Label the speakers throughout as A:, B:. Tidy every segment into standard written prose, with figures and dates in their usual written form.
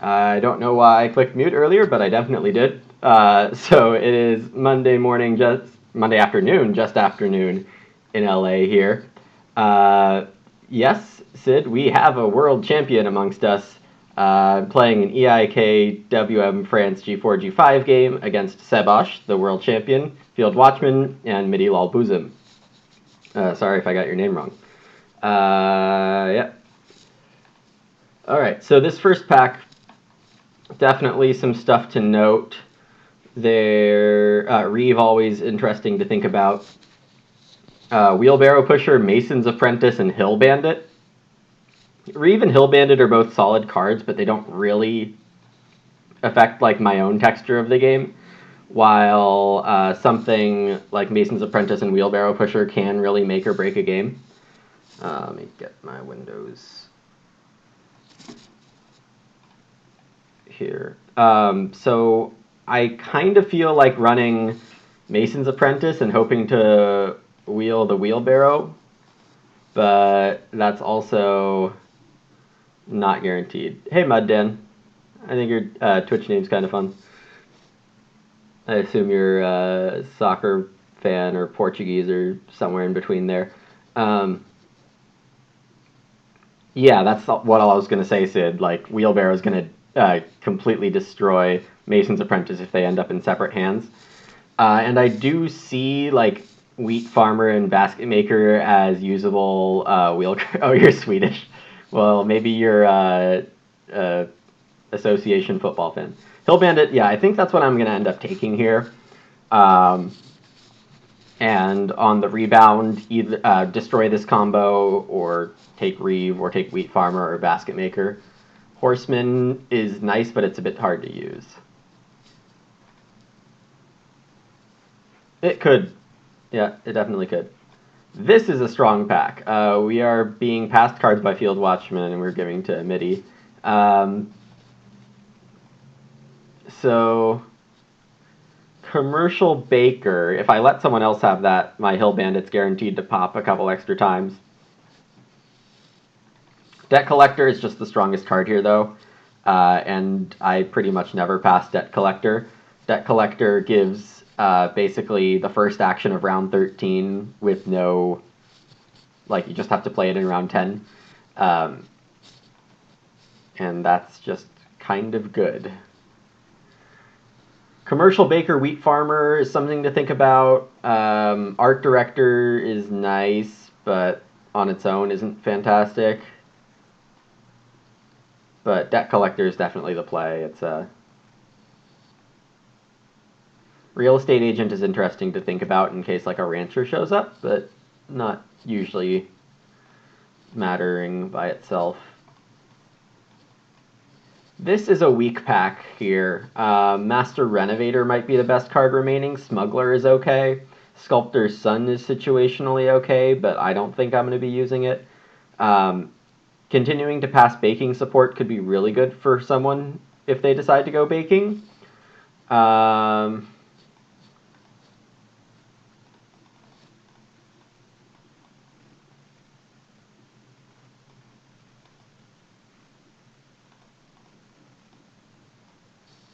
A: I don't know why I clicked mute earlier, but I definitely did. So it is Monday afternoon, just afternoon in LA here. Yes, Sid, we have a world champion amongst us playing an EIK WM France G4 G5 game against Sebash, the world champion, Field Watchman, and Midi Lal Boozum. Sorry if I got your name wrong. Yeah. All right, so this first pack, definitely some stuff to note. Reeve, always interesting to think about. Wheelbarrow Pusher, Mason's Apprentice, and Hill Bandit. Reeve and Hill Bandit are both solid cards, but they don't really affect like my own texture of the game. While something like Mason's Apprentice and Wheelbarrow Pusher can really make or break a game. Let me get my windows here. So I kind of feel like running Mason's Apprentice and hoping to wheel the wheelbarrow, but that's also not guaranteed. Hey, Mud Dan. I think your Twitch name's kind of fun. I assume you're a soccer fan or Portuguese or somewhere in between there. Yeah, that's what I was going to say, Sid. Like, Wheelbarrow is going to completely destroy Mason's Apprentice if they end up in separate hands. And I do see, like, Wheat Farmer and Basket Maker as usable wheel... Oh, you're Swedish. Well, maybe you're association football fan. Hill Bandit, yeah, I think that's what I'm going to end up taking here. And on the rebound, either destroy this combo or take Reeve or take Wheat Farmer or Basket Maker. Horseman is nice, but it's a bit hard to use. It could. Yeah, it definitely could. This is a strong pack. We are being passed cards by Field Watchman, and we're giving to Midi. So, Commercial Baker, if I let someone else have that, my Hill Bandit's guaranteed to pop a couple extra times. Debt Collector is just the strongest card here, though, and I pretty much never pass Debt Collector. Debt Collector gives basically the first action of round 13 with no... Like, you just have to play it in round 10. And that's just kind of good. Commercial Baker Wheat Farmer is something to think about. Art Director is nice, but on its own isn't fantastic. But Debt Collector is definitely the play. It's a... Real Estate Agent is interesting to think about in case like a rancher shows up, but not usually mattering by itself. This is a weak pack here. Master Renovator might be the best card remaining. Smuggler is okay. Sculptor's Son is situationally okay, but I don't think I'm going to be using it. Continuing to pass baking support could be really good for someone if they decide to go baking.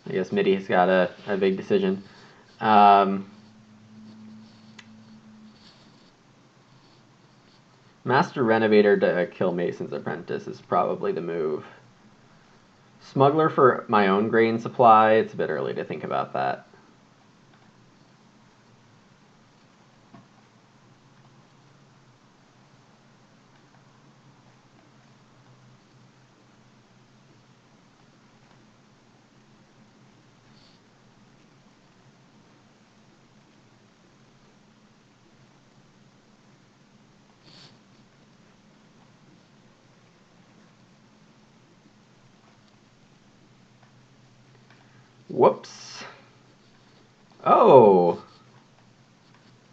A: I guess Midi's got a big decision. Master Renovator to kill Mason's Apprentice is probably the move. Smuggler for my own grain supply, it's a bit early to think about that. Whoops. Oh.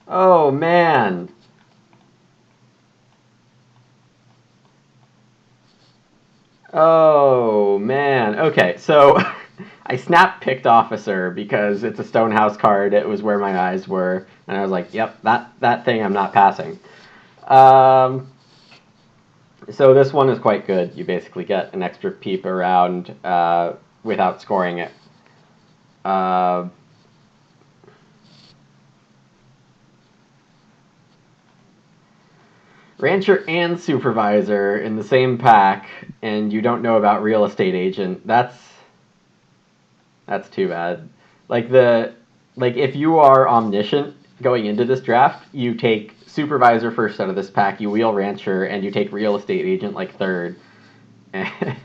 A: Oh, man. Oh, man. Okay, so I snap Picked Officer because it's a Stonehouse card. It was where my eyes were. And I was like, yep, that thing I'm not passing. So this one is quite good. You basically get an extra peep around without scoring it. Rancher and supervisor in the same pack, and you don't know about real estate agent. That's too bad. Like if you are omniscient going into this draft, you take supervisor first out of this pack, you wheel rancher, and you take real estate agent like third. That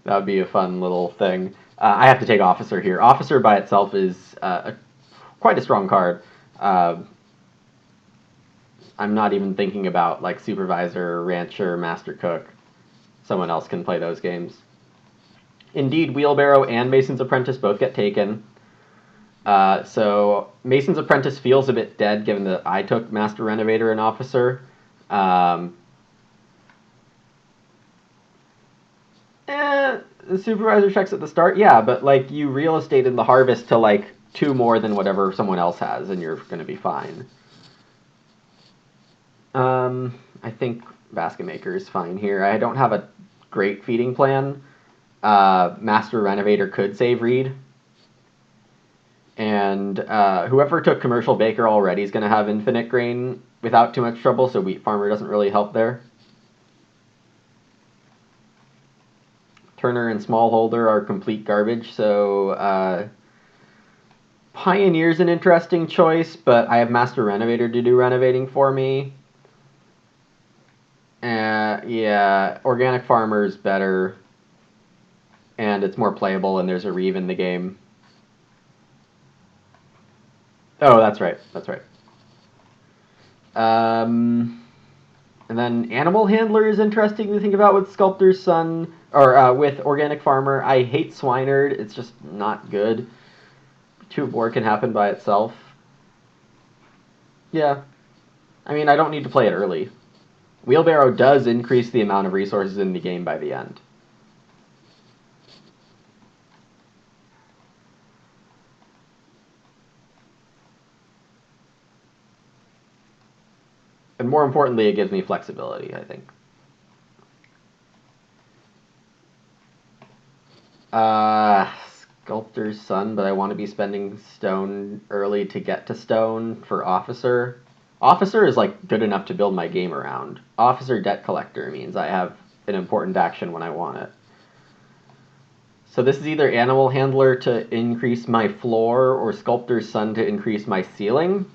A: would be a fun little thing. I have to take officer here. Officer by itself is quite a strong card. I'm not even thinking about like supervisor, rancher, master cook. Someone else can play those games. Indeed, wheelbarrow and Mason's Apprentice both get taken. So Mason's Apprentice feels a bit dead given that I took Master Renovator and Officer. The supervisor checks at the start, yeah, but like you real estate in the harvest to like 2 more than whatever someone else has, and you're going to be fine. I think Basket Maker is fine here. I don't have a great feeding plan. Master Renovator could save Reed. And whoever took Commercial Baker already is going to have infinite grain without too much trouble, so Wheat Farmer doesn't really help there. Turner and Smallholder are complete garbage, so Pioneer's an interesting choice, but I have Master Renovator to do renovating for me. Yeah, Organic Farmer's better, and it's more playable, and there's a Reeve in the game. Oh, that's right. That's right. And then Animal Handler is interesting to think about with Sculptor's Son, or with Organic Farmer. I hate Swineherd. It's just not good. 2 board can happen by itself. Yeah. I mean, I don't need to play it early. Wheelbarrow does increase the amount of resources in the game by the end. And more importantly, it gives me flexibility, I think. Sculptor's Son, but I want to be spending stone early to get to stone for Officer. Officer is like good enough to build my game around. Officer Debt Collector means I have an important action when I want it. So this is either Animal Handler to increase my floor or Sculptor's Son to increase my ceiling.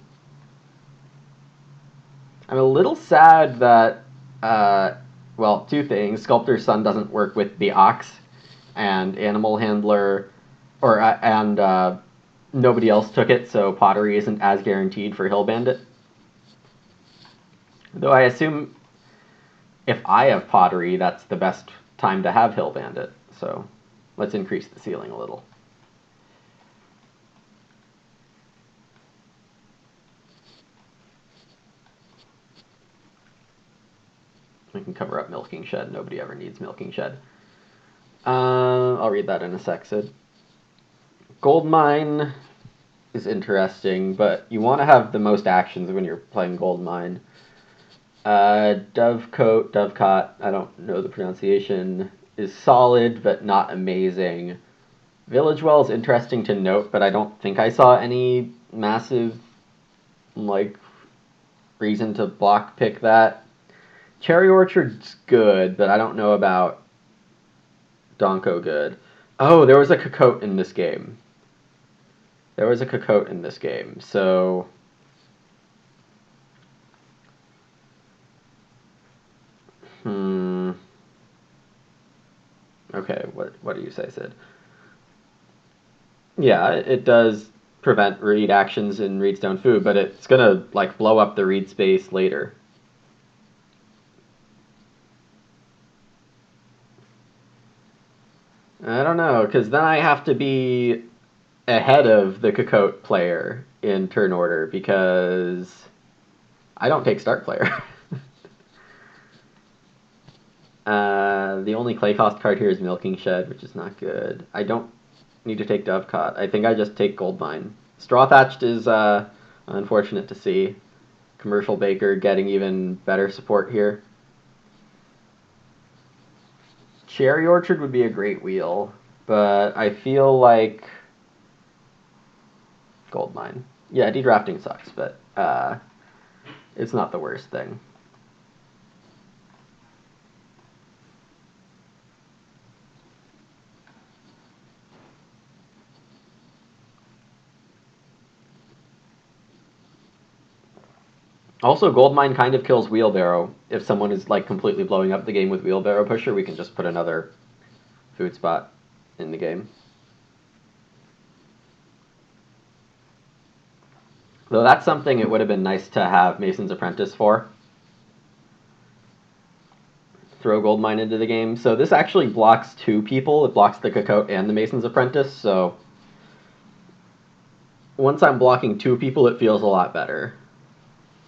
A: I'm a little sad that, well, 2 things. Sculptor's Son doesn't work with the Ox, and Animal Handler, and nobody else took it, so Pottery isn't as guaranteed for Hill Bandit. Though I assume if I have Pottery, that's the best time to have Hill Bandit. So let's increase the ceiling a little. We can cover up Milking Shed. Nobody ever needs Milking Shed. I'll read that in a sec, Sid. Gold Mine is interesting, but you want to have the most actions when you're playing Gold Mine. Dovecot, I don't know the pronunciation, is solid but not amazing. Village Well is interesting to note, but I don't think I saw any massive, like, reason to block pick that. Cherry Orchard's good, but I don't know about Donko good. Oh, there was a Cocotte in this game. So okay, what do you say, Sid? Yeah, it does prevent read actions in Reedstone Food, but it's gonna like blow up the read space later. I don't know, because then I have to be ahead of the Cocotte player in turn order because I don't take start player. The only clay cost card here is Milking Shed, which is not good. I don't need to take Dovecot. I think I just take Gold Mine. Straw Thatched is unfortunate to see. Commercial Baker getting even better support here. Cherry Orchard would be a great wheel, but I feel like Gold Mine. Yeah, dedrafting sucks, but it's not the worst thing. Also, Goldmine kind of kills Wheelbarrow. If someone is like completely blowing up the game with Wheelbarrow Pusher, we can just put another food spot in the game. Though that's something it would have been nice to have Mason's Apprentice for. Throw Goldmine into the game. So this actually blocks two people. It blocks the Cocotte and the Mason's Apprentice, so once I'm blocking two people, it feels a lot better,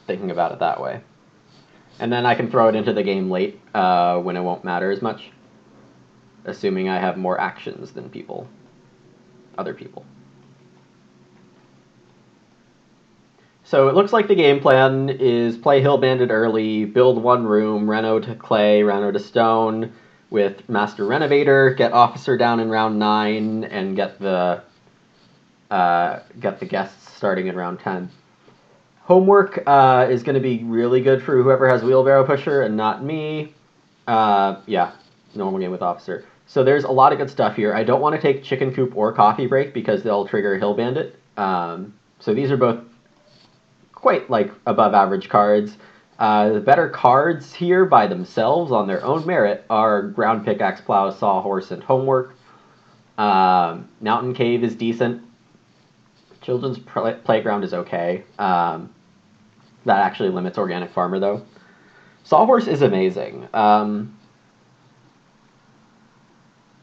A: thinking about it that way. And then I can throw it into the game late when it won't matter as much, assuming I have more actions than other people. So it looks like the game plan is play Hill Bandit early, build one room, reno to clay, reno to stone, with Master Renovator, get Officer down in round 9, and get the guests starting in round 10. Homework is going to be really good for whoever has Wheelbarrow Pusher and not me. Yeah, normal game with Officer. So there's a lot of good stuff here. I don't want to take Chicken Coop or Coffee Break because they'll trigger Hill Bandit. So these are both quite like above average cards. The better cards here by themselves on their own merit are Ground Pickaxe, Plow, Sawhorse, and Homework. Mountain Cave is decent. Children's Playground is okay. That actually limits Organic Farmer, though. Sawhorse is amazing. And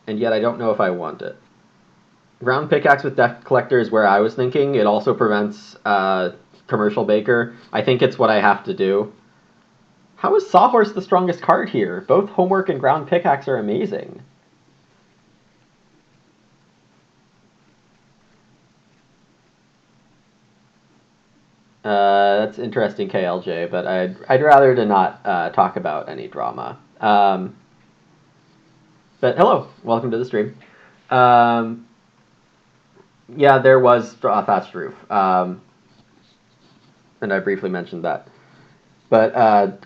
A: yet I don't know if I want it. Ground Pickaxe with Debt Collector is where I was thinking. It also prevents Commercial Baker. I think it's what I have to do. How is Sawhorse the strongest card here? Both Homework and Ground Pickaxe are amazing. That's interesting, KLJ, but I'd rather to not talk about any drama. But hello, welcome to the stream. Yeah, there was a thatched roof, and I briefly mentioned that. But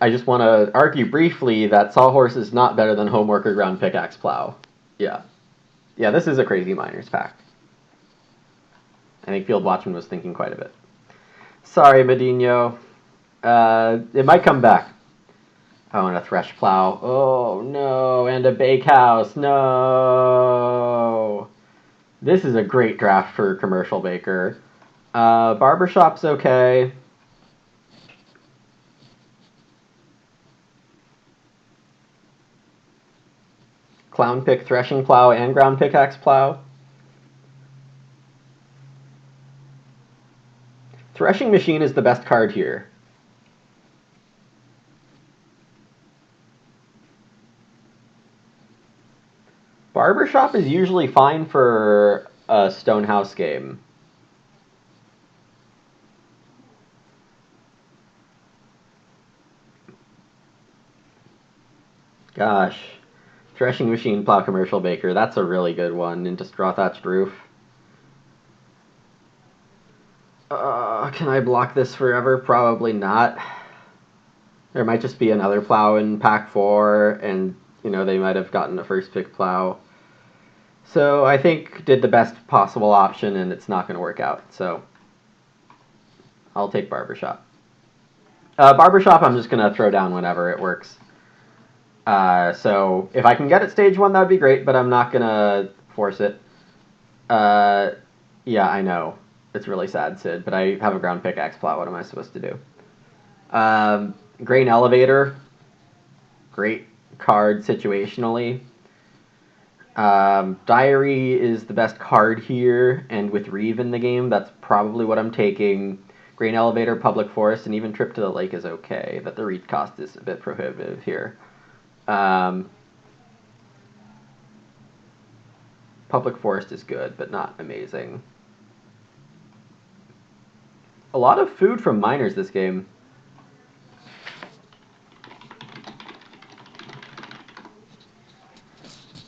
A: I just want to argue briefly that Sawhorse is not better than Homework or Ground Pickaxe Plow. Yeah. Yeah, this is a crazy Miners pack. I think Field Watchman was thinking quite a bit. Sorry, Medino. It might come back. Oh, and a Thresh Plow. Oh, no. And a Bakehouse. No. This is a great draft for Commercial Baker. Barbershop's okay. Clown Pick, Threshing Plow, and Ground Pickaxe Plow. Threshing Machine is the best card here. Barbershop is usually fine for a Stonehouse game. Gosh. Threshing Machine, Plow, Commercial Baker. That's a really good one. Into Straw Thatched Roof. Can I block this forever? Probably not. There might just be another Plow in Pack 4, and, they might have gotten a first pick Plow. So I think did the best possible option, and it's not going to work out. So I'll take Barbershop. Barbershop I'm just going to throw down whenever it works. So if I can get it stage 1, that would be great, but I'm not going to force it. Yeah, I know. It's really sad, Sid, but I have a Ground Pickaxe Plot. What am I supposed to do? Grain Elevator. Great card situationally. Diary is the best card here, and with Reeve in the game, that's probably what I'm taking. Grain Elevator, Public Forest, and even Trip to the Lake is okay, but the read cost is a bit prohibitive here. Public Forest is good, but not amazing. A lot of food from Miners this game.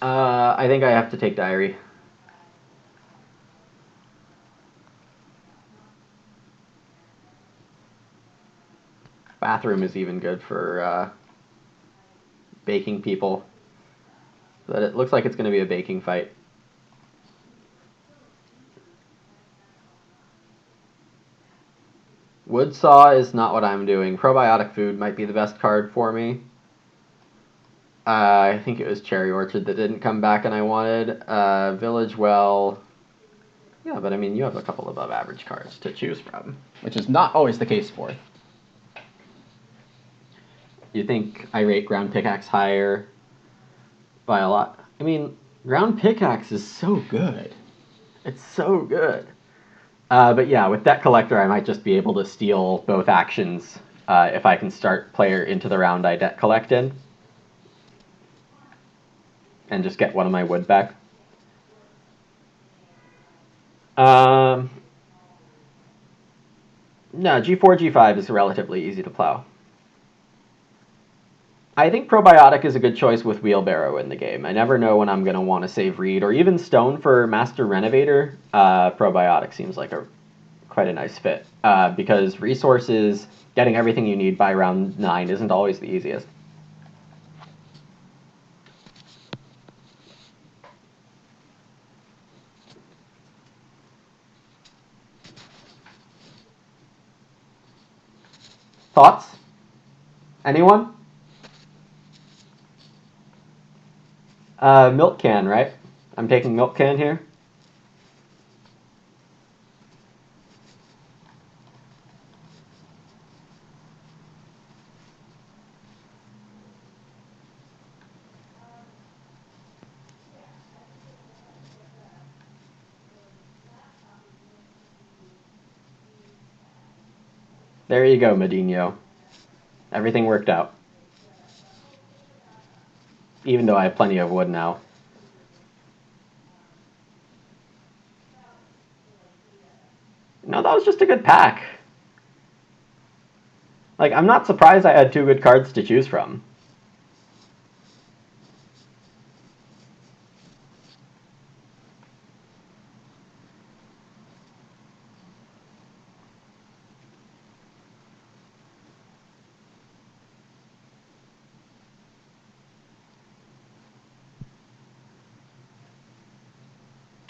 A: I think I have to take Diary. Bathroom is even good for baking people. But it looks like it's going to be a baking fight. Wood Saw is not what I'm doing. Probiotic Food might be the best card for me. I think it was Cherry Orchard that didn't come back and I wanted. Village Well. Yeah, but I mean, you have a couple above average cards to choose from, which is not always the case for. You think I rate Ground Pickaxe higher by a lot? I mean, Ground Pickaxe is so good. It's so good. But yeah, with Debt Collector, I might just be able to steal both actions if I can start player into the round I Debt Collect in. And just get one of my wood back. No, G4, G5 is relatively easy to plow. I think Probiotic is a good choice with Wheelbarrow in the game. I never know when I'm going to want to save Reed, or even Stone for Master Renovator. Probiotic seems like quite a nice fit, because resources, getting everything you need by round 9 isn't always the easiest. Thoughts? Anyone? Milk can, right? I'm taking milk can here. There you go, Medino. Everything worked out. Even though I have plenty of wood now. No, that was just a good pack. Like, I'm not surprised I had 2 good cards to choose from.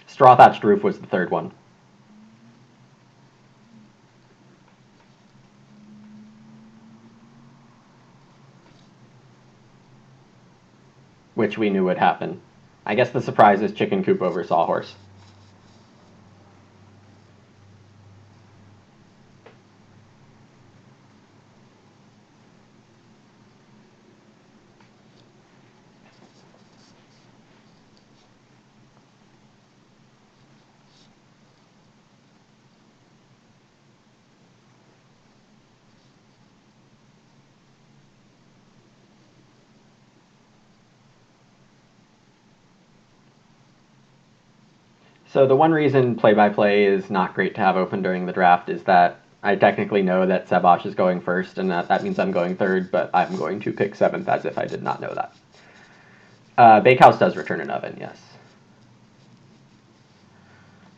A: Straw Thatched Roof was the third one. Which we knew would happen. I guess the surprise is Chicken Coop over Sawhorse. So the one reason play-by-play is not great to have open during the draft is that I technically know that Sebosh is going first, and that means I'm going third, but I'm going to pick 7th as if I did not know that. Bakehouse does return an oven, yes.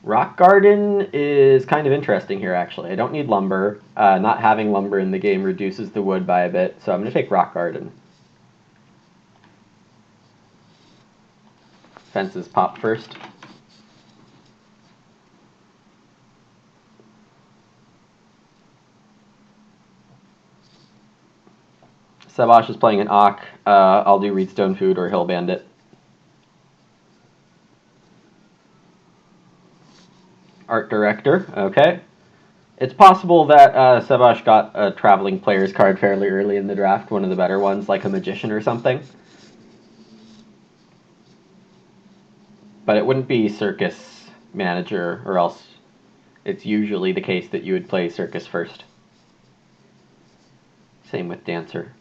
A: Rock Garden is kind of interesting here, actually. I don't need lumber. Not having lumber in the game reduces the wood by a bit, so I'm going to take Rock Garden. Fences pop first. Sebosh is playing an Ock. I'll do Reedstone Food or Hill Bandit. Art Director, okay. It's possible that Sebosh got a Traveling Players card fairly early in the draft, one of the better ones, like a Magician or something. But it wouldn't be Circus Manager, or else it's usually the case that you would play Circus first. Same with Dancer.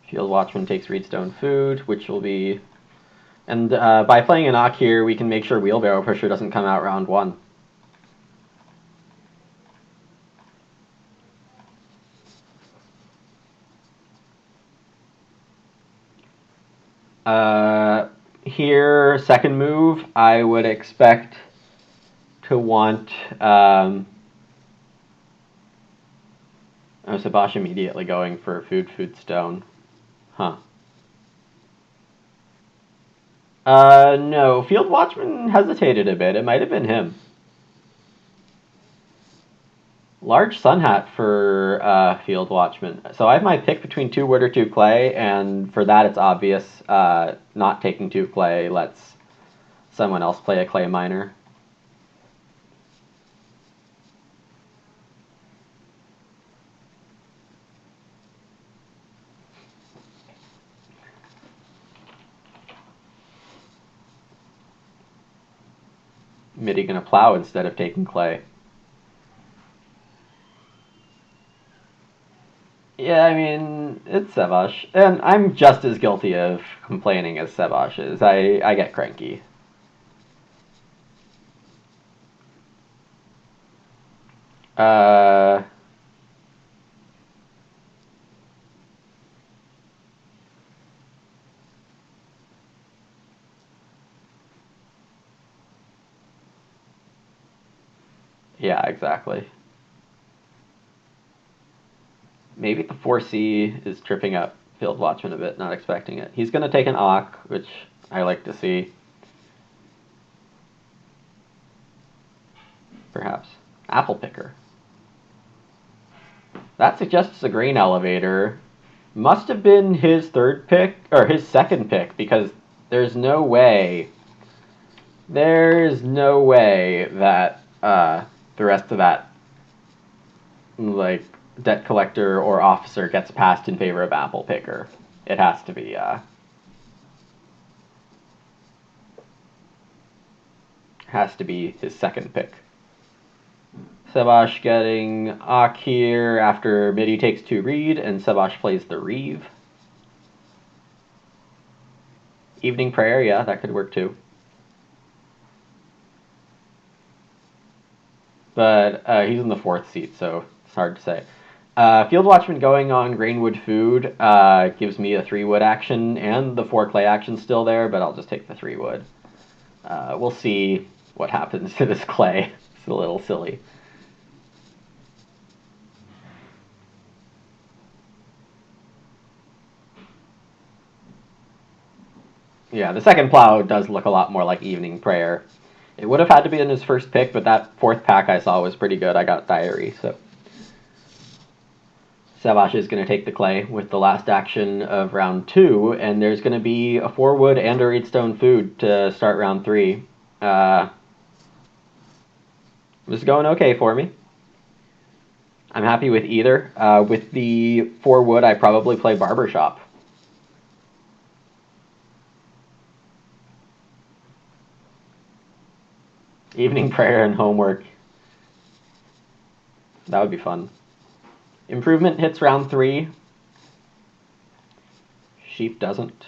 A: Field Watchman takes Reedstone Food, which will be... And by playing an Ock here, we can make sure Wheelbarrow Pusher doesn't come out round 1. Here, second move, I would expect to want Sabash immediately going for food stone. Huh. No, Field Watchman hesitated a bit. It might have been him. Large Sun Hat for Field Watchman. So I have my pick between 2 wood or 2 clay, and for that it's obvious not taking 2 clay lets someone else play a clay miner. Midi gonna plow instead of taking clay. Yeah, I mean, it's Sevash. And I'm just as guilty of complaining as Sevash is. I get cranky. Uh, yeah, exactly. Maybe the 4C is tripping up Field Watchman a bit, not expecting it. He's going to take an Ock, which I like to see. Perhaps. Apple Picker. That suggests a grain elevator. Must have been his third pick, or his second pick, because there's no way. There's no way that the rest of that, like, debt collector or officer gets passed in favor of Apple Picker. It has to be his second pick. Sebash getting Ak here after Midi takes 2 reed, and Sebash plays the Reeve. Evening Prayer, yeah, that could work too. But he's in the 4th seat, so it's hard to say. Field Watchman going on Grainwood Food gives me a 3 wood action, and the 4 clay action still there, but I'll just take the 3 wood. We'll see what happens to this clay. It's a little silly. Yeah, the second plow does look a lot more like Evening Prayer. It would have had to be in his first pick, but that 4th pack I saw was pretty good. I got Diary, so... Savash is going to take the clay with the last action of round 2, and there's going to be a 4 wood and a reedstone food to start round 3. This is going okay for me. I'm happy with either. With the 4 wood, I probably play Barbershop. Evening Prayer and Homework. That would be fun. Improvement hits round 3. Sheep doesn't.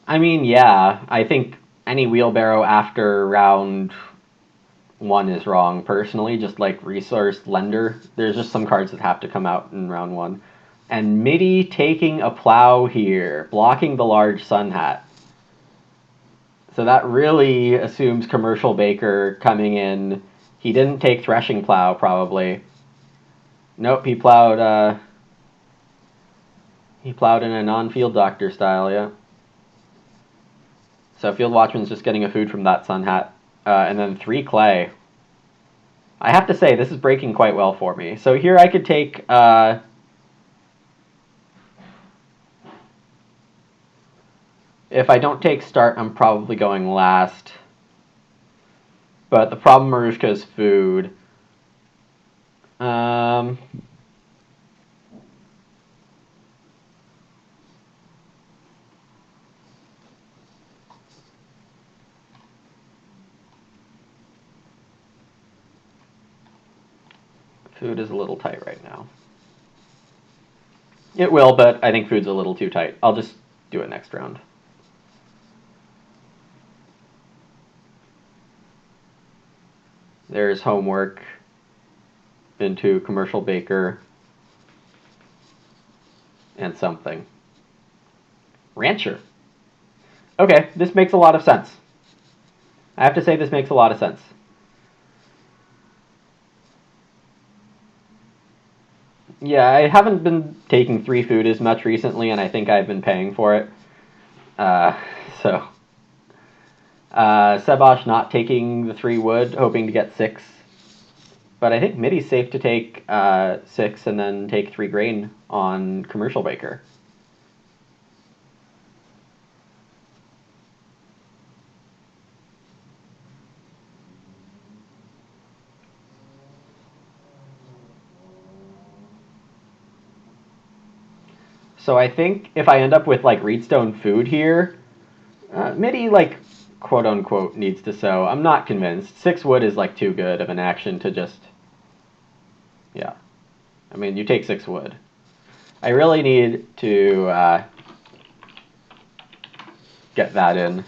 A: I mean, yeah, I think any wheelbarrow after round 1 is wrong, personally. Just like Resource Lender, there's just some cards that have to come out in round 1. And Midi taking a plow here, blocking the large Sun Hat. So that really assumes Commercial Baker coming in. He didn't take Threshing Plow, probably. Nope, he plowed in a non-Field Doctor style, yeah. So Field Watchman's just getting a food from that Sun Hat. And then 3 clay. I have to say, this is breaking quite well for me. So here I could take... if I don't take start, I'm probably going last. But the problem Marushka is food. Food is a little tight right now. It will, but I think food's a little too tight. I'll just do it next round. There's Homework into Commercial Baker. and something. Rancher. Okay, this makes a lot of sense. I have to say this makes a lot of sense. Yeah, I haven't been taking 3 food as much recently, and I think I've been paying for it. Uh, so, Sebosh not taking the 3 wood, hoping to get 6. But I think Midi's safe to take 6 and then take 3 grain on Commercial Baker. So I think if I end up with like Reedstone food here, Midi like quote unquote needs to sow. I'm not convinced. 6 wood is like too good of an action to just. Yeah, I mean you take 6 wood. I really need to get that in.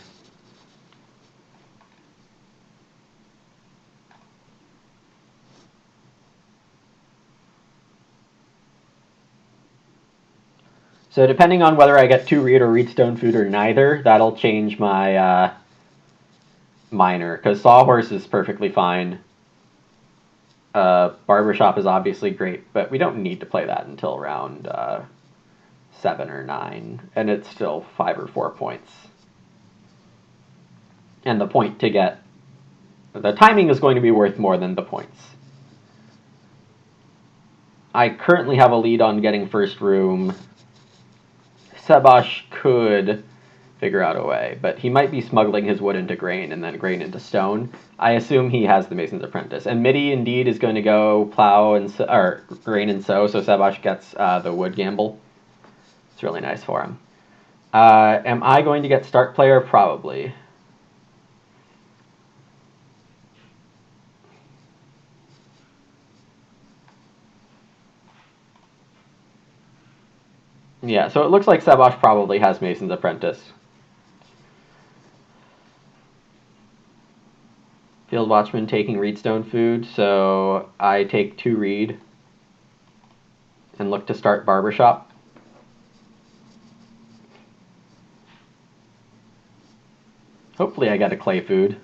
A: So depending on whether I get 2 Reed or Reedstone food or neither, that'll change my minor. Because Sawhorse is perfectly fine. Barbershop is obviously great, but we don't need to play that until round 7 or 9, and it's still 5 or 4 points. And the point to get the timing is going to be worth more than the points. I currently have a lead on getting first room. Sebosh could figure out a way, but he might be smuggling his wood into grain and then grain into stone. I assume he has the Mason's Apprentice, and Midi indeed is going to go plow and or grain and sow, so Sebosh gets the wood gamble. It's really nice for him. Am I going to get start player? Probably. Yeah, so it looks like Sebosh probably has Mason's Apprentice. Field Watchman taking Reedstone food, so I take 2 Reed and look to start Barbershop. Hopefully I get a clay food.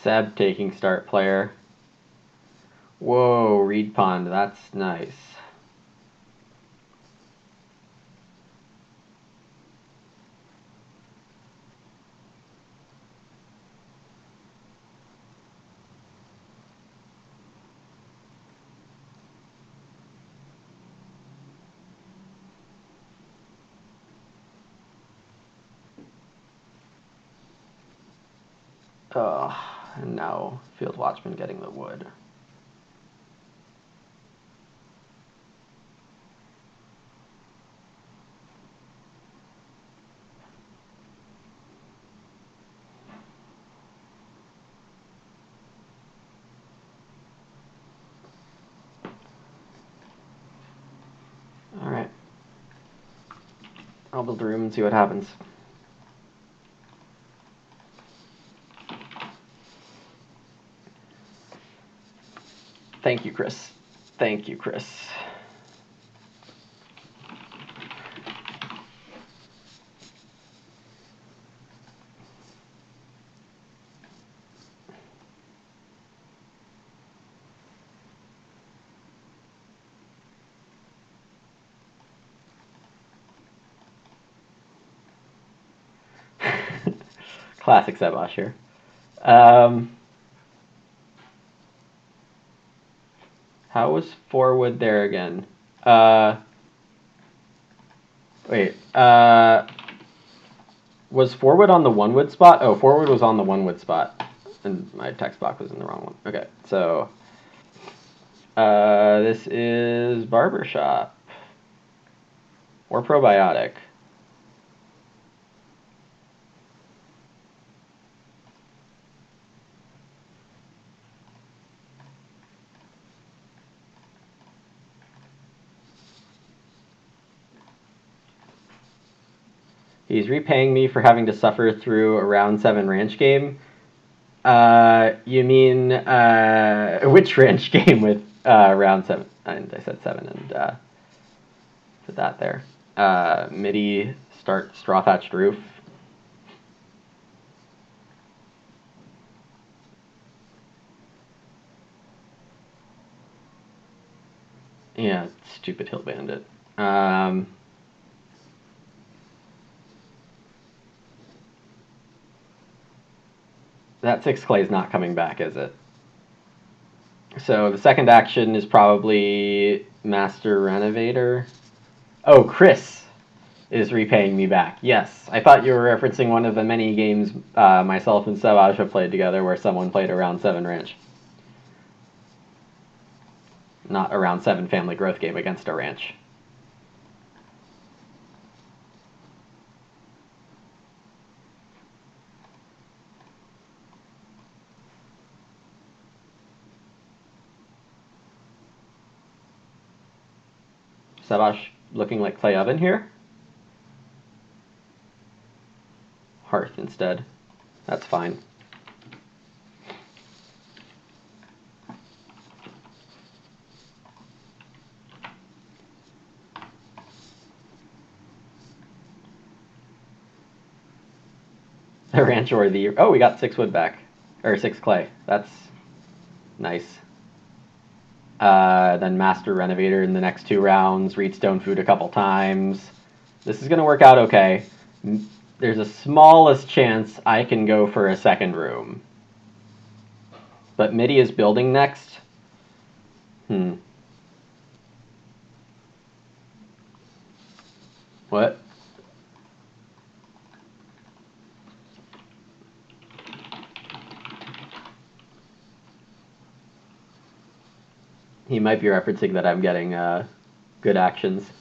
A: Seb taking start player. Whoa, Reed Pond, that's nice. Ugh, and now Field Watchman getting the wood. Alright. I'll build a room and see what happens. Thank you, Chris. Thank you, Chris. Classic Sebosh here. How was Forwood there again? Wait. Was Forwood on the 1 wood spot? Oh, Forwood was on the 1 wood spot. And my text box was in the wrong one. Okay, so this is Barbershop. Or Probiotic. He's repaying me for having to suffer through a round 7 ranch game. You mean which ranch game with round 7? And I said 7 and put that there. MIDI start straw thatched roof. Yeah, stupid hill bandit. That 6 clay is not coming back, is it? So the second action is probably Master Renovator. Oh, Chris is repaying me back. Yes, I thought you were referencing one of the many games myself and Savage have played together where someone played a round 7 ranch. Not a round 7 family growth game against a ranch. Savage looking like clay oven here. Hearth instead. That's fine. The ranch or the... Oh, we got 6 wood back. Or 6 clay. That's nice. Then Master Renovator in the next 2 rounds. Read Stone Food a couple times. This is going to work out okay. There's a smallest chance I can go for a second room. But MIDI is building next. What? He might be referencing that I'm getting good actions.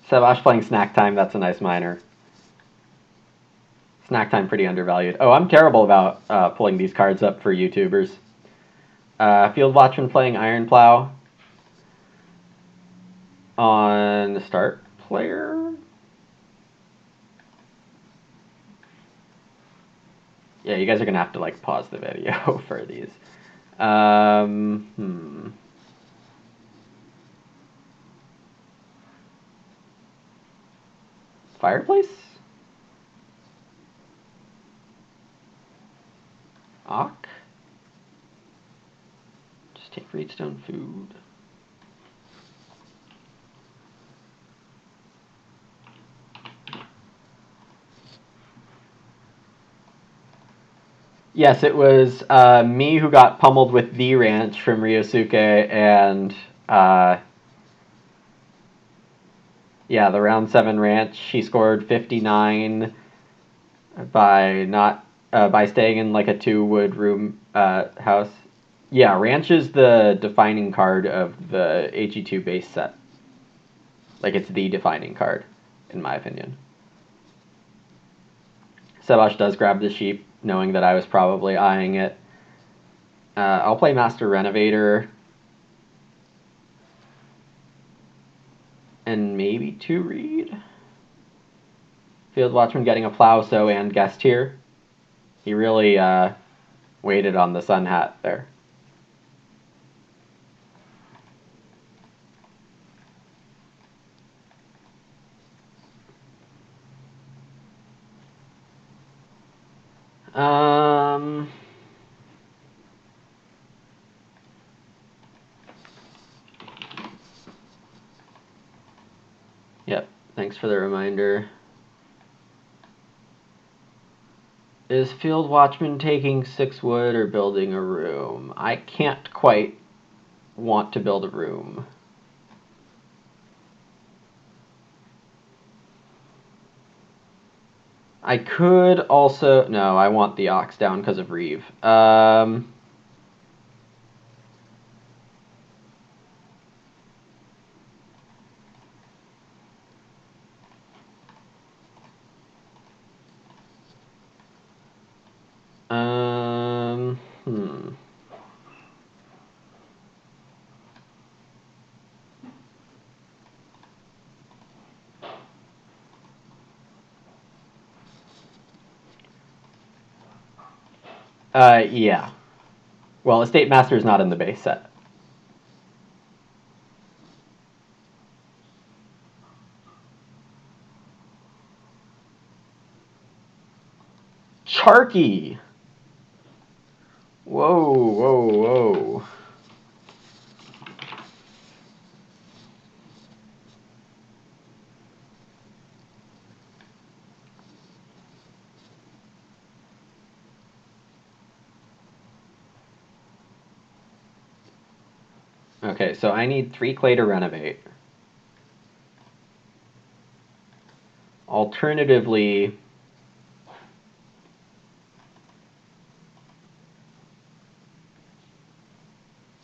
A: Savage playing Snack Time, that's a nice minor. Snack Time pretty undervalued. Oh, I'm terrible about pulling these cards up for YouTubers. Field Watchman playing Iron Plow on the start player. Yeah, you guys are gonna have to like pause the video for these. Fireplace? Ock? Just take Reedstone Food. Yes, it was me who got pummeled with the ranch from Ryosuke, and yeah, the round 7 ranch. He scored 59 by staying in like a 2 wood room house. Yeah, ranch is the defining card of the HE2 base set. Like it's the defining card, in my opinion. Sebash does grab the sheep, knowing that I was probably eyeing it. I'll play Master Renovator. And maybe 2 read. Field Watchman getting a plow, so, and guest here. He really waited on the sun hat there. Yep, thanks for the reminder. Is Field Watchman taking 6 wood or building a room? I can't quite want to build a room. I could also... No, I want the ox down because of Reeve. Hmm. Yeah. Well, Estate Master is not in the base set. Charky! Whoa, whoa, whoa. Okay, so I need 3 clay to renovate. Alternatively,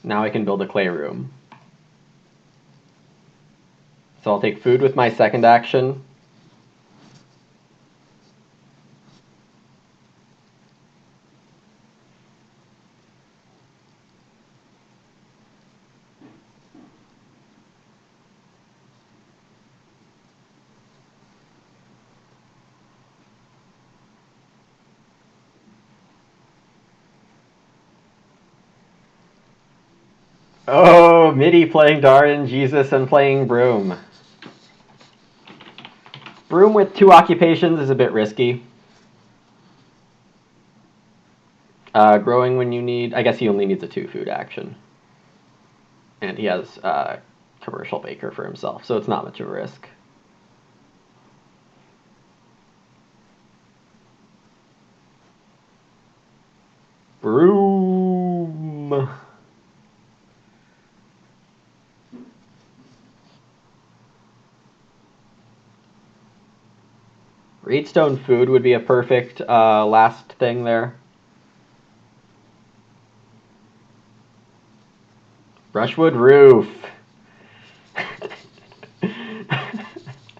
A: now I can build a clay room. So I'll take food with my second action. Oh, MIDI playing Darden, Jesus, and playing Broom. Broom with 2 occupations is a bit risky. Growing when you need... I guess he only needs a 2 food action. And he has Commercial Baker for himself, so it's not much of a risk. Broom! Reedstone food would be a perfect last thing there. Brushwood roof.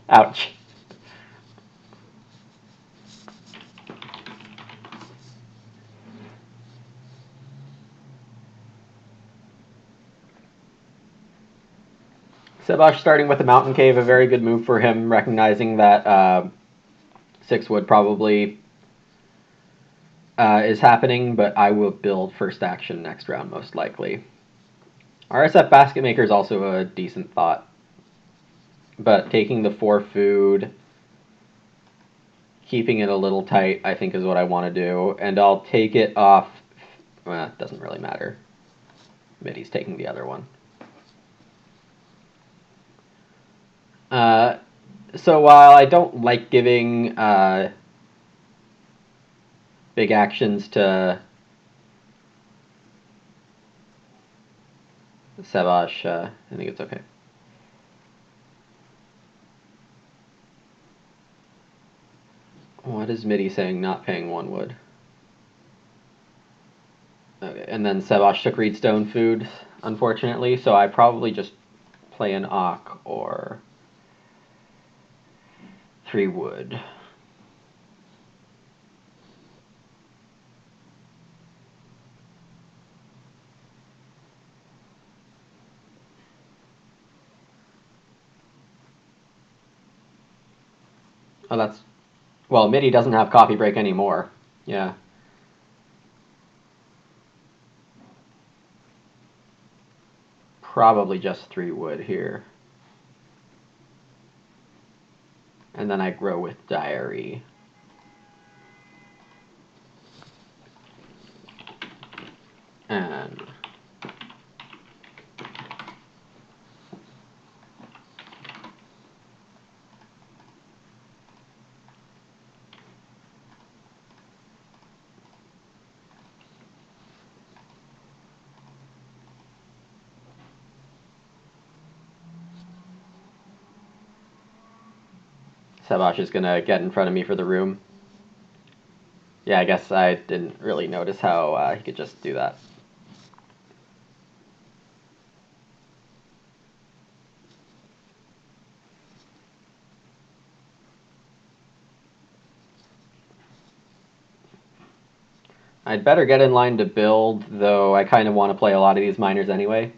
A: Ouch. Sebash starting with the mountain cave, a very good move for him, recognizing that 6 wood probably is happening, but I will build first action next round most likely. RSF Basket Maker is also a decent thought, but taking the 4 food, keeping it a little tight, I think is what I want to do, and I'll take it off. Well, it doesn't really matter. Midi's taking the other one. So while I don't like giving big actions to Sebash, I think it's okay. What is Midi saying? Not paying 1 wood. Okay, and then Sebash took Reedstone food, unfortunately, so I probably just play an Ock or 3 wood. Oh, that's... Well, Midi doesn't have coffee break anymore. Yeah. Probably just 3 wood here. And then I grow with Diary. And... Sabash is gonna get in front of me for the room. Yeah, I guess I didn't really notice how he could just do that. I'd better get in line to build, though I kind of want to play a lot of these miners anyway.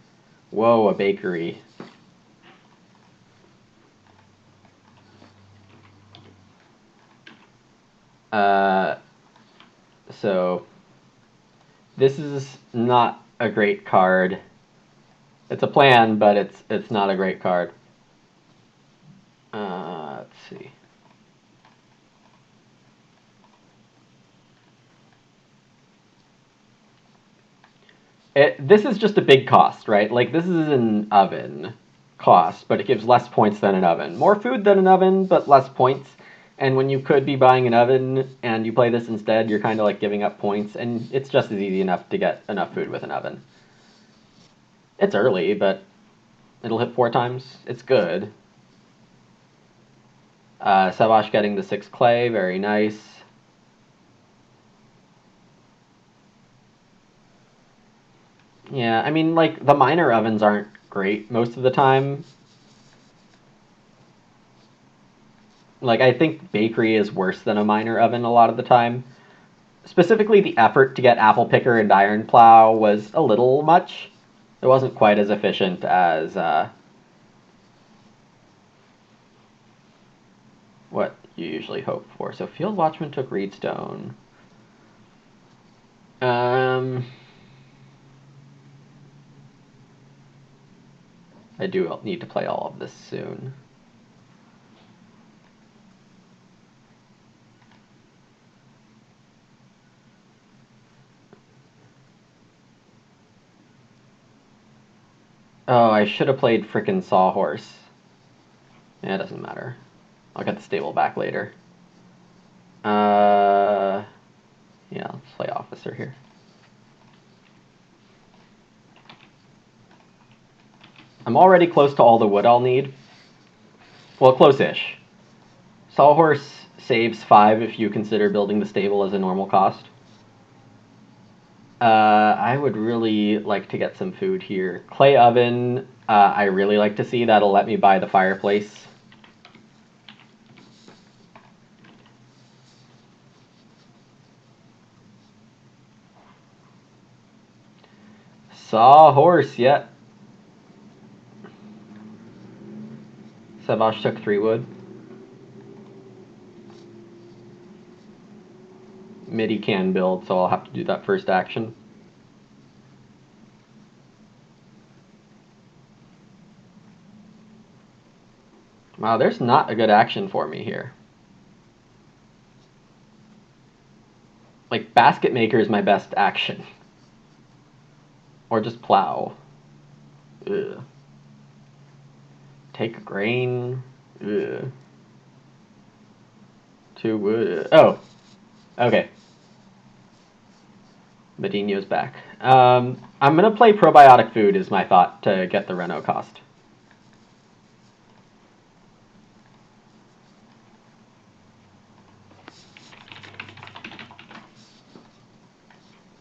A: Whoa, a bakery. So this is not a great card. It's a plan, but it's not a great card. Let's see. This is just a big cost, right? Like, this is an oven cost, but it gives less points than an oven. More food than an oven, but less points. And when you could be buying an oven and you play this instead, you're kind of like giving up points, and it's just as easy enough to get enough food with an oven. It's early, but it'll hit 4 times. It's good. Savash getting the 6 clay, very nice. Yeah, I mean, like, the miner ovens aren't great most of the time. Like, I think bakery is worse than a miner oven a lot of the time. Specifically, the effort to get apple picker and iron plow was a little much. It wasn't quite as efficient as what you usually hope for. So Field Watchman took Reedstone. I do need to play all of this soon. Oh, I should have played frickin' Sawhorse. Yeah, it doesn't matter. I'll get the stable back later. Yeah, let's play Officer here. I'm already close to all the wood I'll need. Well, close-ish. Sawhorse saves 5 if you consider building the stable as a normal cost. I would really like to get some food here. Clay oven, I really like to see. That'll let me buy the fireplace. Sawhorse, yeah. Savash took 3 wood. MIDI can build, so I'll have to do that first action. Wow, there's not a good action for me here. Like, Basket Maker is my best action. Or just plow. Ugh. Take grain. Ugh. 2 wood. Oh. Okay. Medino's back. I'm going to play probiotic food is my thought to get the Reno cost.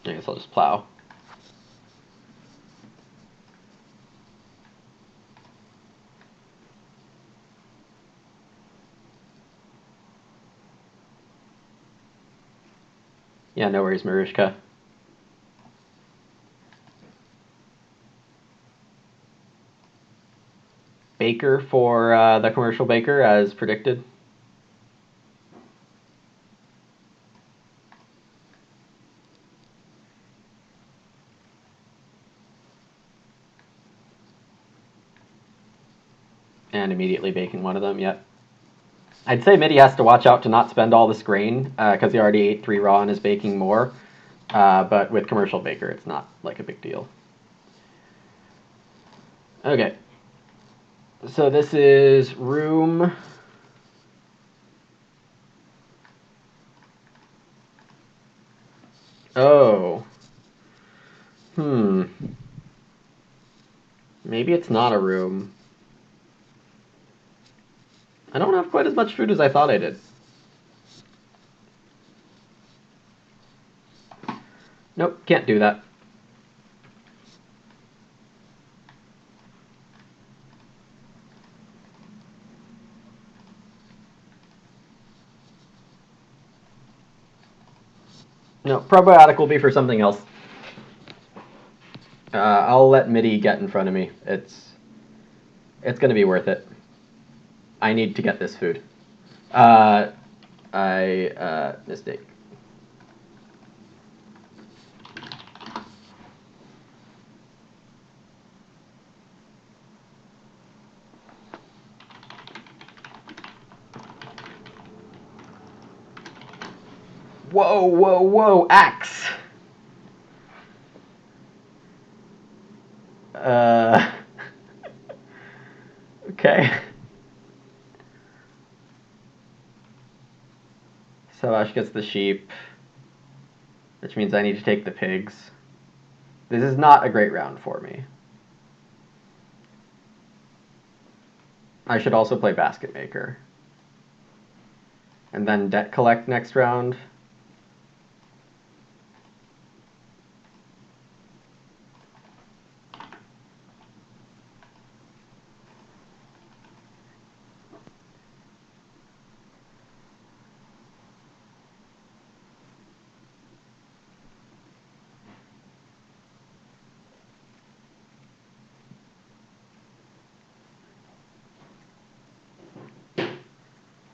A: I guess I'll just plow. Yeah, no worries, Marushka. Baker for the commercial baker, as predicted. And immediately baking one of them, yep. I'd say MIDI has to watch out to not spend all this grain, because he already ate 3 raw and is baking more. But with commercial baker, it's not like a big deal. Okay. So this is room. Oh. Maybe it's not a room. I don't have quite as much food as I thought I did. Nope, can't do that. No, probiotic will be for something else. I'll let MIDI get in front of me. It's going to be worth it. I need to get this food. Mistake. Whoa, whoa, whoa, axe! Okay. So Ash gets the sheep, which means I need to take the pigs. This is not a great round for me. I should also play Basket Maker. And then Debt Collect next round.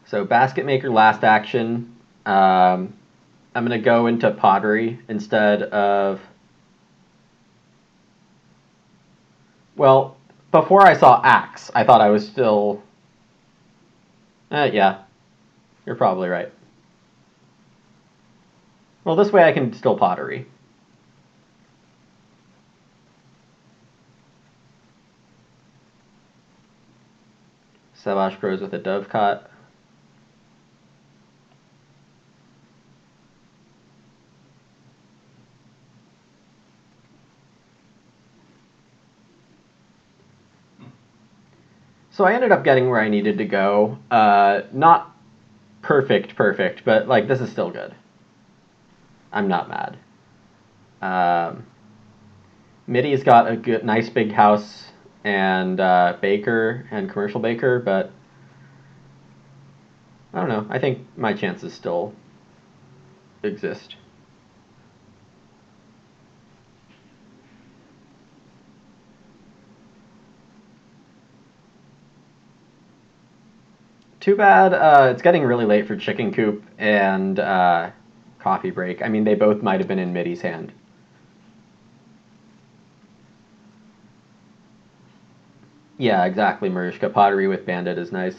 A: So Basket Maker last action. I'm going to go into Pottery instead of... Well, before I saw Axe, I thought I was still... yeah, you're probably right. Well, this way I can still Pottery. Savash grows with a Dovecot. So I ended up getting where I needed to go. Not perfect, but like this is still good. I'm not mad. Midi's got a good, nice big house and baker and commercial baker, but I don't know. I think my chances still exist. Too bad it's getting really late for Chicken Coop and Coffee Break. I mean, they both might have been in Midi's hand. Yeah, exactly, Marishka. Pottery with Bandit is nice.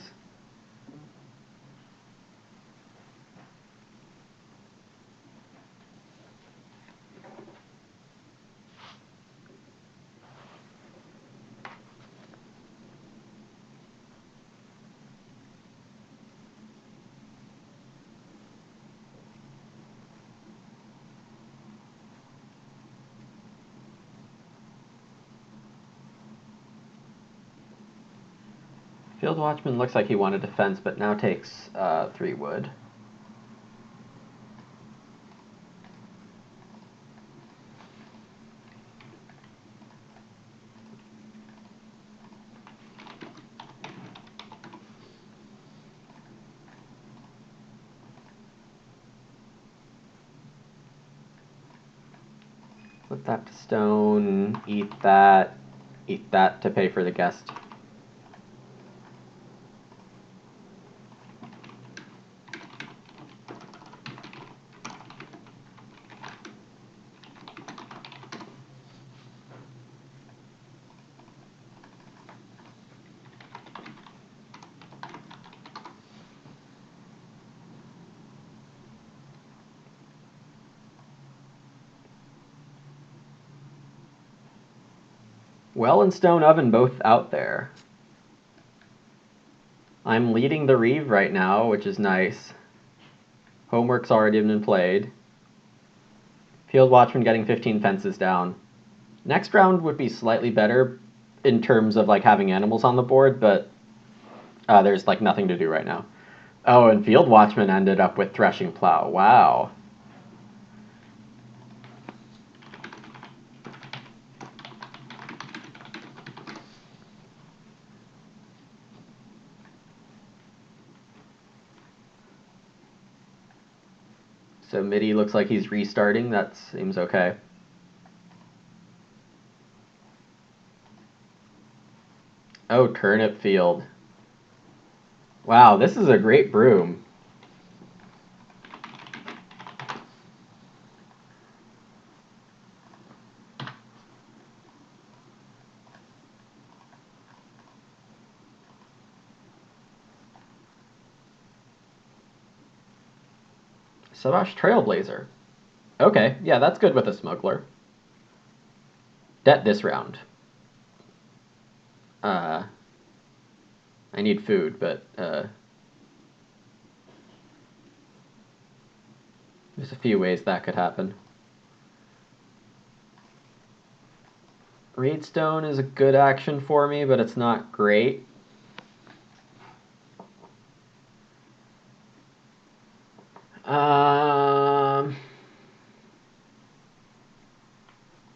A: Field Watchman looks like he wanted defense, but now takes 3 wood. Put that to stone, eat that to pay for the guest. Well and Stone Oven both out there. I'm leading the Reeve right now, which is nice. Homework's already been played. Field Watchman getting 15 fences down. Next round would be slightly better in terms of like having animals on the board, but There's like nothing to do right now. Oh, and Field Watchman ended up with Threshing Plow. Wow. So MIDI looks like he's restarting. That seems okay. Oh, Turnip Field. Wow, this is a great broom. Sabash Trailblazer. Okay, yeah, that's good with a smuggler. Det this round. I need food, but there's a few ways that could happen. Raidstone is a good action for me, but it's not great.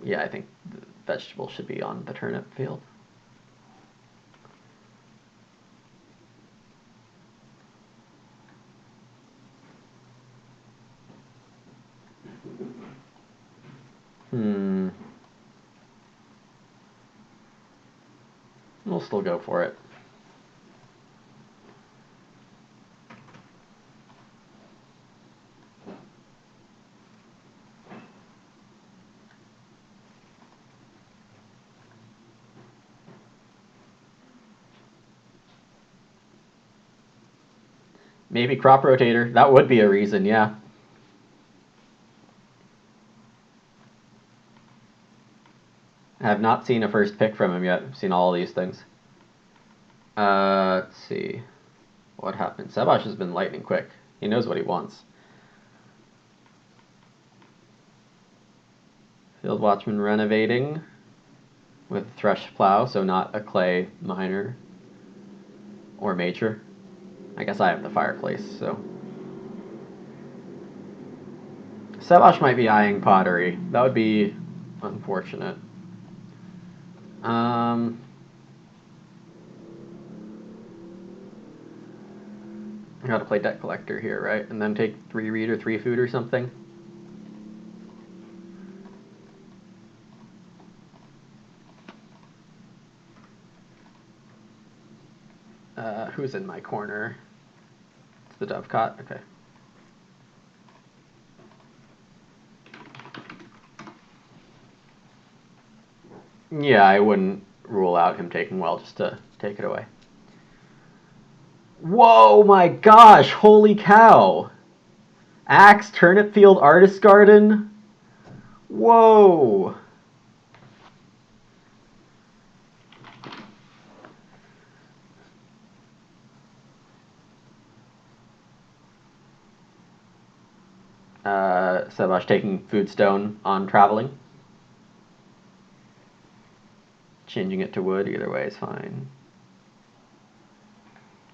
A: Yeah, I think the vegetable should be on the turnip field. We'll still go for it. Maybe crop rotator. That would be a reason, yeah. I have not seen a first pick from him yet. I've seen all these things. Let's see. What happened? Sabash has been lightning quick. He knows what he wants. Field Watchman renovating with Thresh Plow, so not a clay miner or major. I guess I have the fireplace, so. Sabash might be eyeing pottery. That would be unfortunate. I gotta play Debt Collector here, right? And then take 3 read or 3 food or something. Who's in my corner? It's the Dovecot? Okay. Yeah, I wouldn't rule out him taking well just to take it away. Whoa, my gosh! Holy cow! Axe, Turnip Field, Artist Garden? Whoa! Sabash taking Foodstone on traveling. Changing it to wood, either way is fine.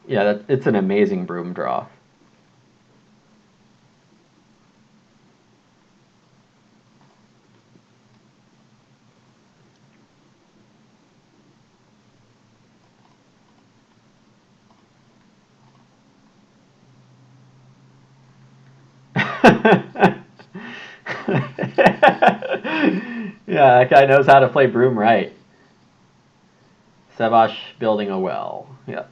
A: Yeah, it's an amazing broom draw. Yeah, that guy knows how to play broom right. Sabash building a well. Yep.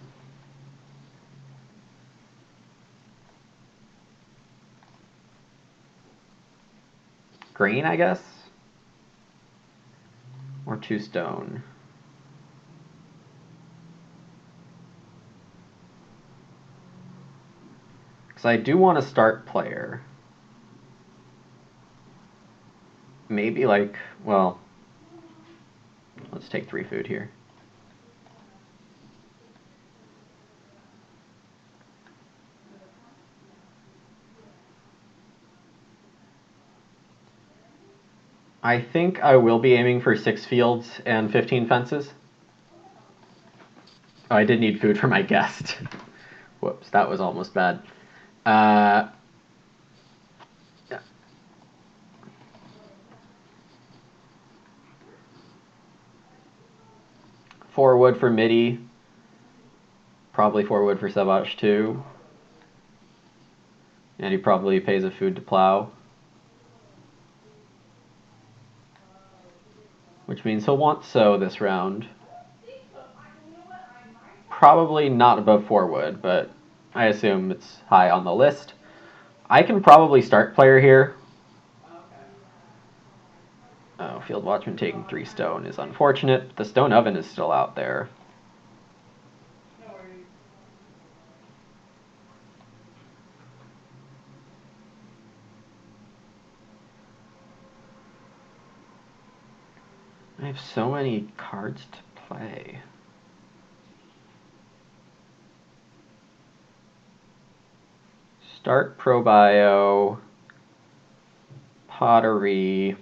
A: Green, I guess? Or 2 stone. Because I do want to start player. Maybe like, well, let's take 3 food here. I think I will be aiming for 6 fields and 15 fences. Oh, I did need food for my guest. Whoops, that was almost bad. Yeah. Four wood for Midi. Probably 4 wood for Sebash too. And he probably pays a food to plow. Which means he'll want sow this round. Probably not above 4 wood, but I assume it's high on the list. I can probably start player here. Oh, Field Watchman taking 3 stone is unfortunate. The stone oven is still out there. I have so many cards to play. Start Probio. Pottery.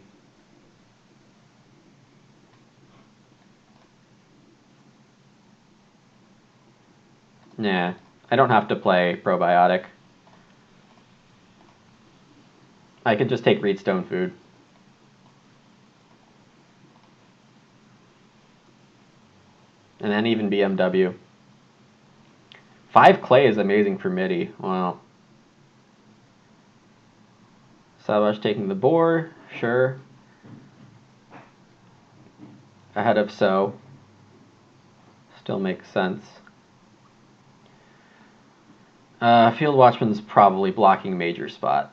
A: Nah, I don't have to play Probiotic. I could just take Reedstone Food. And then even BMW. 5 clay is amazing for Midi. Wow. Sabash taking the boar, sure. Ahead of so. Still makes sense. Field Watchman's probably blocking major spot.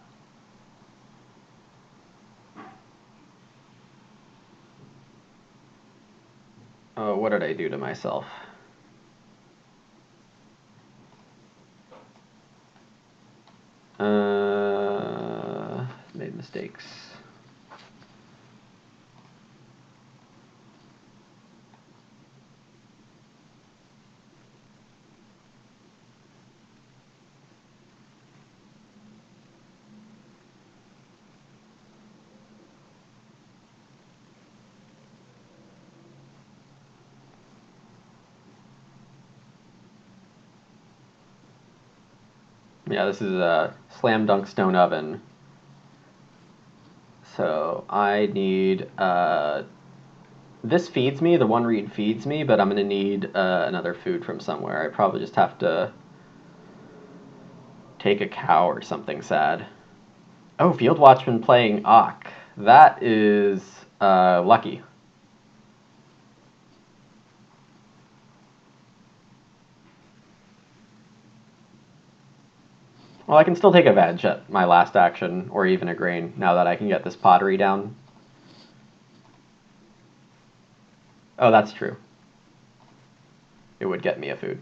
A: Oh, what did I do to myself? Made mistakes. Yeah, this is a slam dunk stone oven. So I need this feeds me, the one reed feeds me, but I'm going to need another food from somewhere. I probably just have to take a cow or something sad. Oh, Field Watchman playing Ock. That is lucky. Well, I can still take a veg at my last action, or even a grain, now that I can get this pottery down. Oh, that's true. It would get me a food.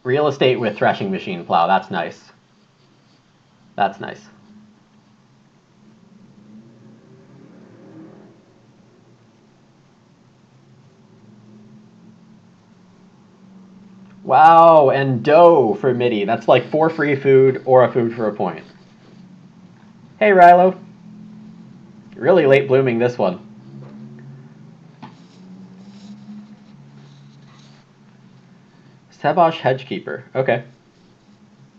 A: Real estate with threshing machine plow. That's nice. That's nice. Wow, and dough for Midi. That's like 4 free food or a food for a point. Hey, Rilo. Really late blooming this one. Sebash Hedgekeeper. Okay.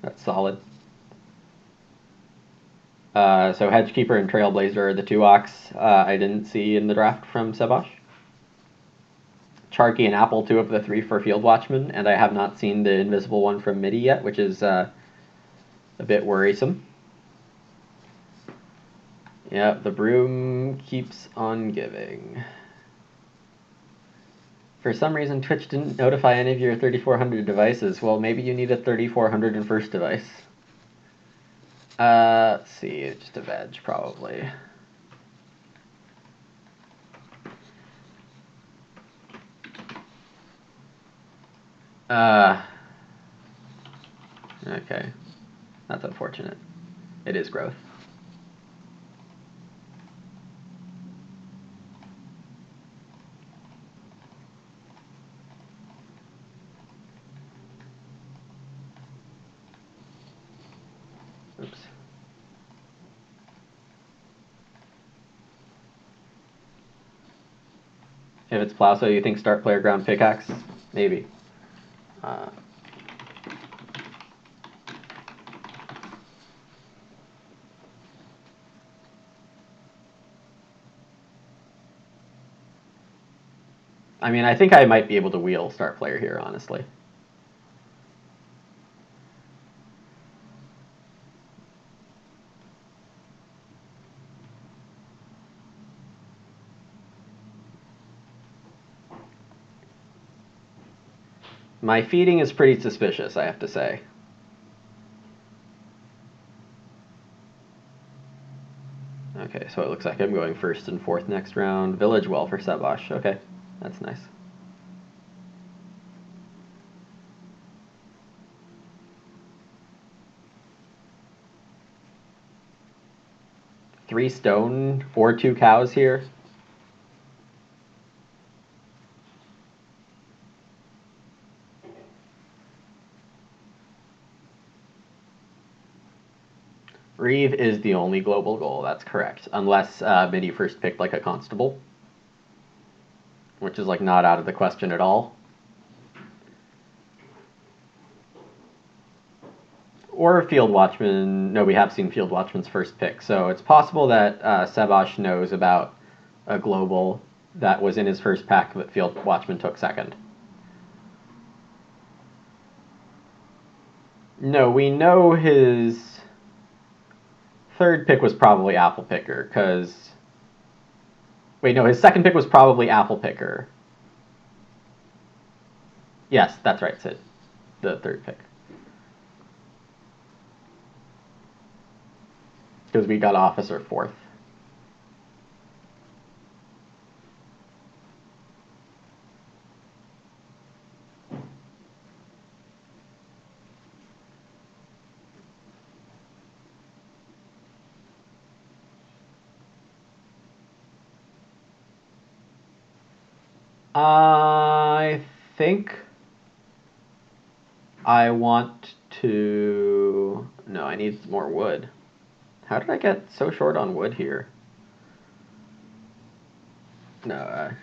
A: That's solid. So Hedgekeeper and Trailblazer are the 2 ox I didn't see in the draft from Sebash. Charky and Apple, 2 of the 3 for Field Watchman, and I have not seen the invisible one from Midi yet, which is a bit worrisome. Yeah, the broom keeps on giving. For some reason, Twitch didn't notify any of your 3400 devices. Well, maybe you need a 3401st device. Let's see, just a veg, probably. Okay. That's unfortunate. It is growth. Oops. If it's Plowso, you think start player ground pickaxe? Maybe. I mean, I think I might be able to wheel start player here, honestly. My feeding is pretty suspicious, I have to say. Okay, so it looks like I'm going first and fourth next round. Village well for Sabosh. Okay, that's nice. Three stone or 2 cows here. Reeve is the only global goal, that's correct. Unless Midi first picked like a constable. Which is like not out of the question at all. Or Field Watchman. No, we have seen Field Watchman's first pick. So it's possible that Sabosh knows about a global that was in his first pack that Field Watchman took second. No, we know his third pick was probably Apple Picker, because... Wait, no, his second pick was probably Apple Picker. Yes, that's right, Sid. The third pick. Because we got Officer fourth. I think I want to... No, I need more wood. How did I get so short on wood here? No,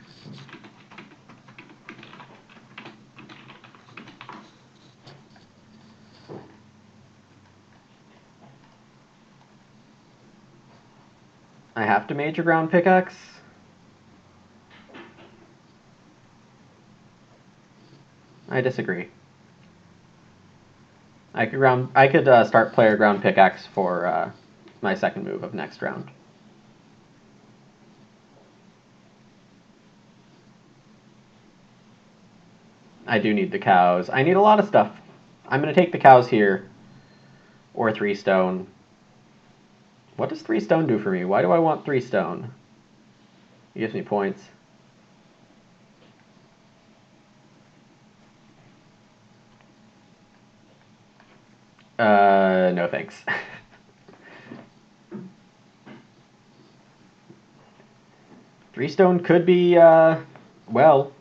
A: I have to major ground pickaxe? I disagree. I could start player ground pickaxe for my second move of next round. I do need the cows. I need a lot of stuff. I'm going to take the cows here. Or 3 stone. What does 3 stone do for me? Why do I want 3 stone? It gives me points. No thanks. 3 stone could be, well...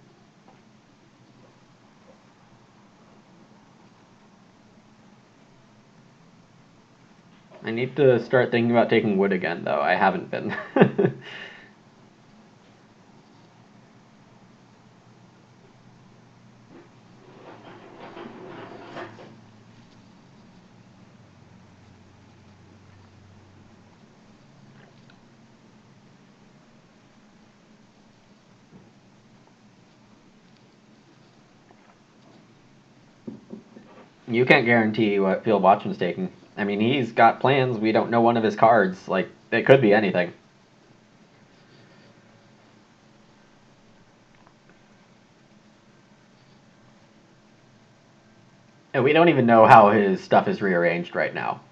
A: I need to start thinking about taking wood again, though. I haven't been. You can't guarantee what Field Watchman's taking. I mean, he's got plans. We don't know one of his cards. Like, it could be anything. And we don't even know how his stuff is rearranged right now.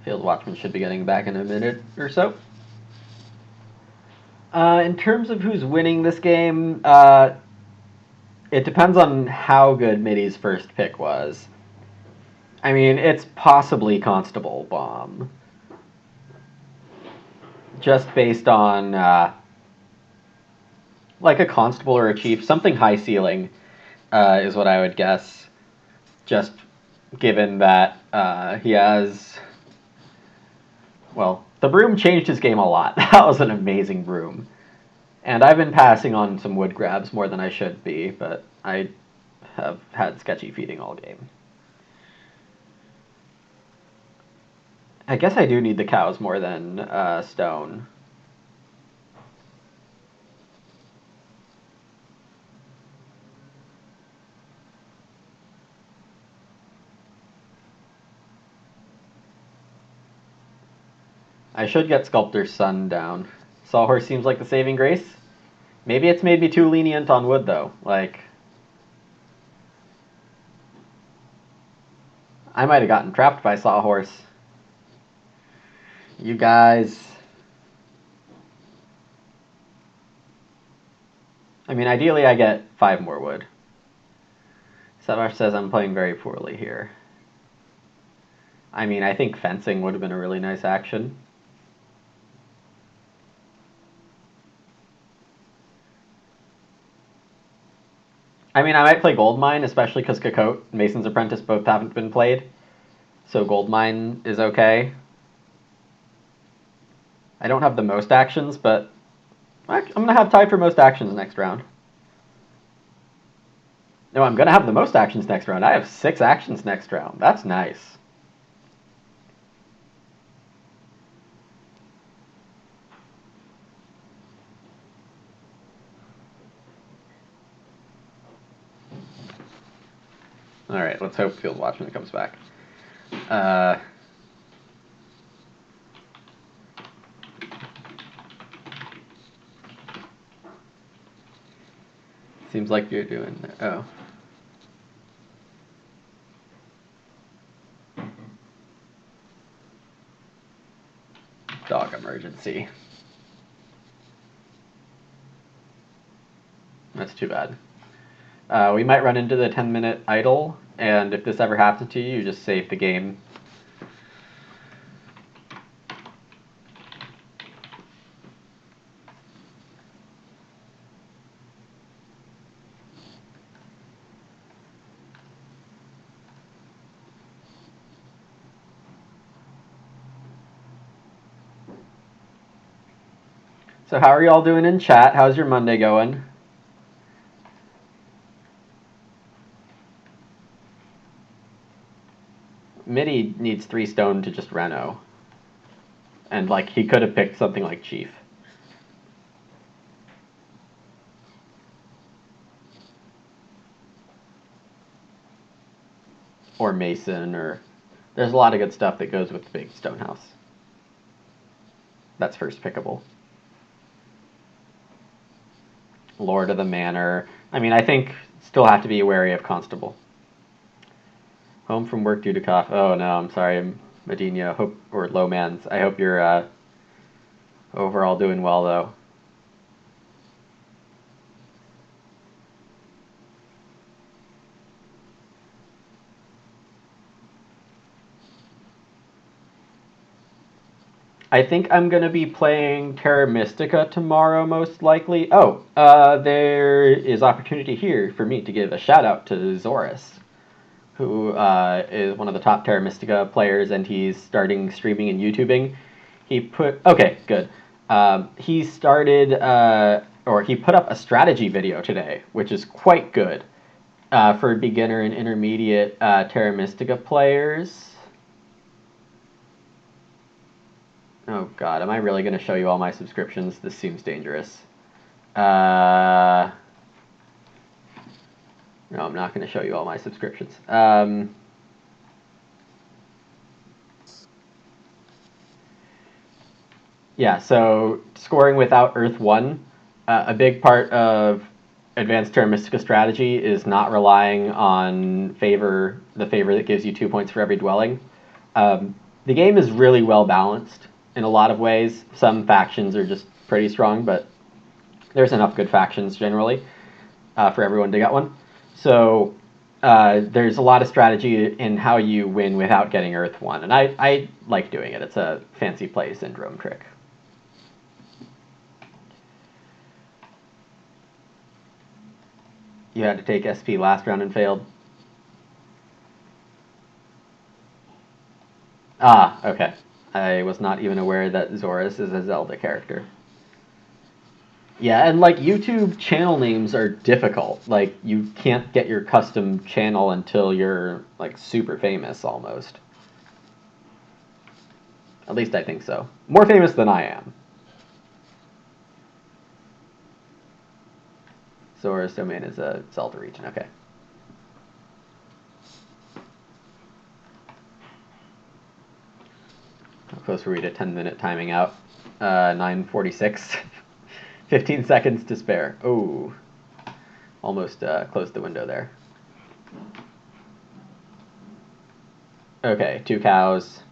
A: Field Watchman should be getting back in a minute or so. In terms of who's winning this game, it depends on how good Midi's first pick was. I mean, it's possibly Constable Bomb. Just based on, like a Constable or a Chief, something high ceiling. is what I would guess. Just given that he has... Well, the Broom changed his game a lot. That was an amazing Broom. And I've been passing on some wood grabs more than I should be, but I have had sketchy feeding all game. I guess I do need the cows more than stone. I should get Sculptor's Son down. Sawhorse seems like the saving grace. Maybe it's made me too lenient on wood, though. Like, I might have gotten trapped by Sawhorse. You guys... I mean, ideally I get 5 more wood. Savash says I'm playing very poorly here. I mean, I think fencing would have been a really nice action. I mean, I might play Goldmine, especially because Cocotte and Mason's Apprentice both haven't been played. So Goldmine is okay. I don't have the most actions, but I'm going to have tied for most actions next round. No, I'm going to have the most actions next round. I have 6 actions next round. That's nice. All right, let's hope Field Watchman comes back. Seems like you're doing... Oh. Dog emergency. That's too bad. We might run into the 10-minute idle, and if this ever happens to you, you just save the game. So how are you all doing in chat? How's your Monday going? Mitty needs 3 stone to just Reno. And, like, he could have picked something like Chief. Or Mason, or... There's a lot of good stuff that goes with the big stone house. That's first pickable. Lord of the Manor. I mean, I think still have to be wary of Constable. Home from work due to cough. Oh no, I'm sorry, Medina. Hope or Lowmans. I hope you're overall doing well though. I think I'm going to be playing Terra Mystica tomorrow, most likely. Oh, there is opportunity here for me to give a shout out to Zorus, who is one of the top Terra Mystica players, and he's starting streaming and YouTubing. He put... Okay, good. He started... or he put up a strategy video today, which is quite good for beginner and intermediate Terra Mystica players. Oh god, am I really going to show you all my subscriptions? This seems dangerous. No, I'm not going to show you all my subscriptions. Yeah, so scoring without Earth 1, a big part of Advanced Terra Mystica strategy is not relying on the favor that gives you 2 points for every dwelling. The game is really well balanced in a lot of ways. Some factions are just pretty strong, but there's enough good factions generally for everyone to get one. So there's a lot of strategy in how you win without getting Earth 1, and I like doing it. It's a fancy play syndrome trick. You had to take SP last round and failed. Ah, okay. I was not even aware that Zorus is a Zelda character. Yeah, and like YouTube channel names are difficult. Like you can't get your custom channel until you're like super famous almost. At least I think so. More famous than I am. Zora's domain is a Zelda region, okay. How close were we to 10-minute timing out? 9:46. 15 seconds to spare. Oh, almost closed the window there. Okay, 2 cows.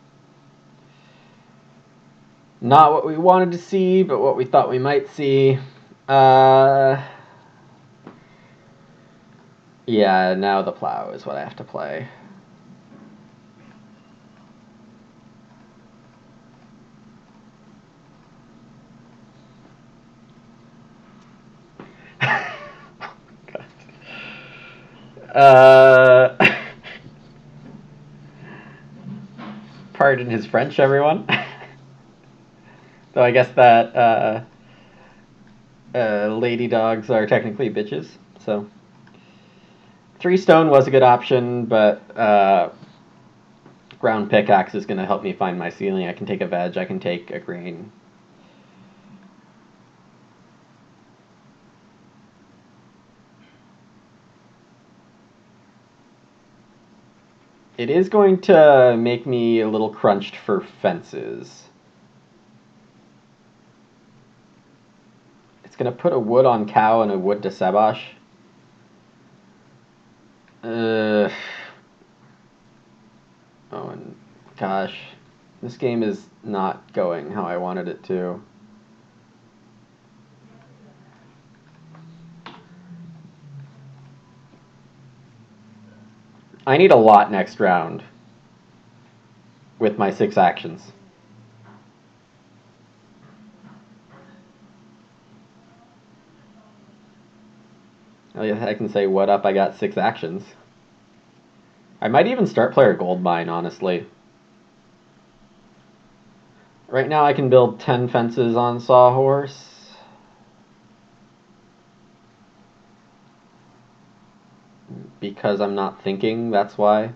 A: Not what we wanted to see, but what we thought we might see. Yeah, now the plow is what I have to play. Pardon his French, everyone. Though I guess that lady dogs are technically bitches, so 3 stone was a good option, but ground pickaxe is going to help me find my ceiling. I can take a veg, I can take a grain. It is going to make me a little crunched for fences. It's going to put a wood on cow and a wood to Sebash. Oh, and gosh, this game is not going how I wanted it to. I need a lot next round with my 6 actions. I can say, what up, I got 6 actions. I might even start player gold mine, honestly. Right now I can build 10 fences on Sawhorse. Because I'm not thinking, that's why.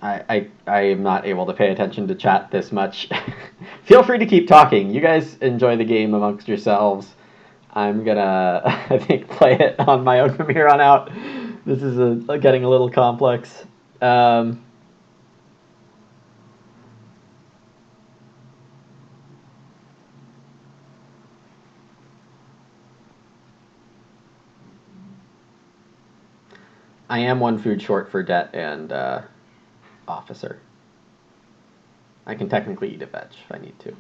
A: I am not able to pay attention to chat this much. Feel free to keep talking. You guys enjoy the game amongst yourselves. I'm gonna, I think, play it on my own from here on out. This is getting a little complex. I am 1 food short for debt and officer. I can technically eat a veg if I need to.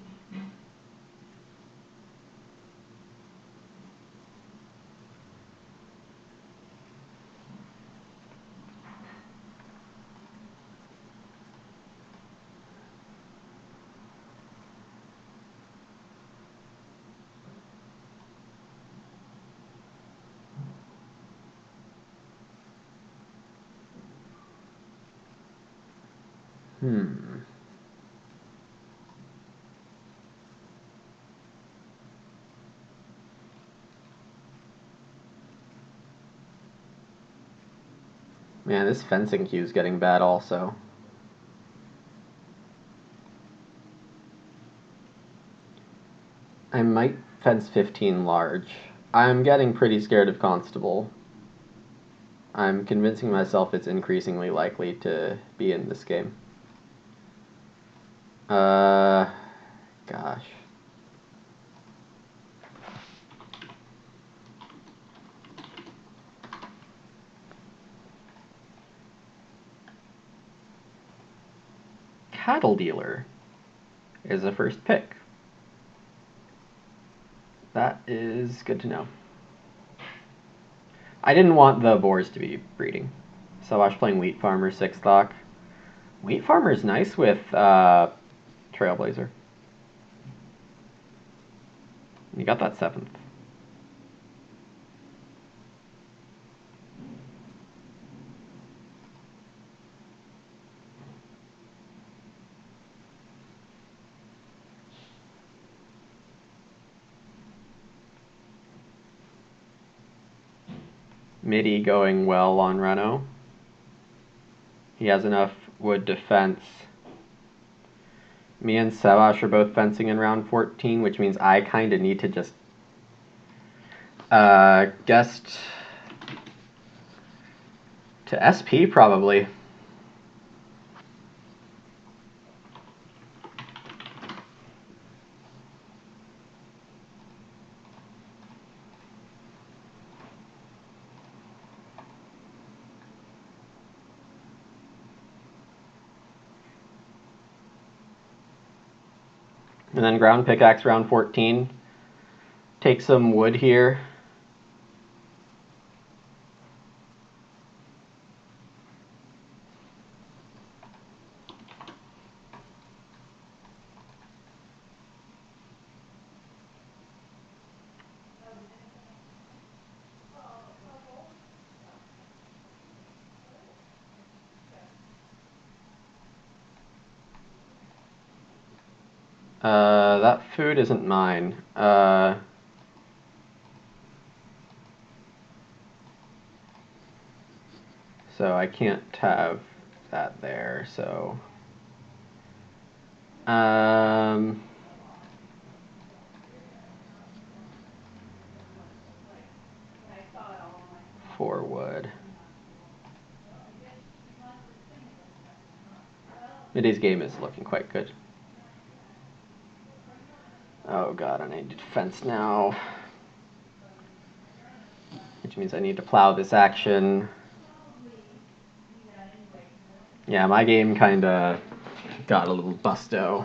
A: Man, this fencing queue is getting bad also. I might fence 15 large. I'm getting pretty scared of Constable. I'm convincing myself it's increasingly likely to be in this game. Gosh. Cattle dealer is a first pick. That is good to know. I didn't want the boars to be breeding. So I was playing Wheat Farmer 6th Dock. Wheat Farmer's nice with Trailblazer. You got that 7th. MIDI going well on Reno. He has enough wood defense. Me and Sebash are both fencing in round 14, which means I kind of need to just guessed to SP probably. And then ground pickaxe round 14. Take some wood here. That food isn't mine. So I can't have that there, so... For wood. Miday's game is looking quite good. Oh god, I need to fence now. Which means I need to plow this action. Yeah, my game kinda got a little busto.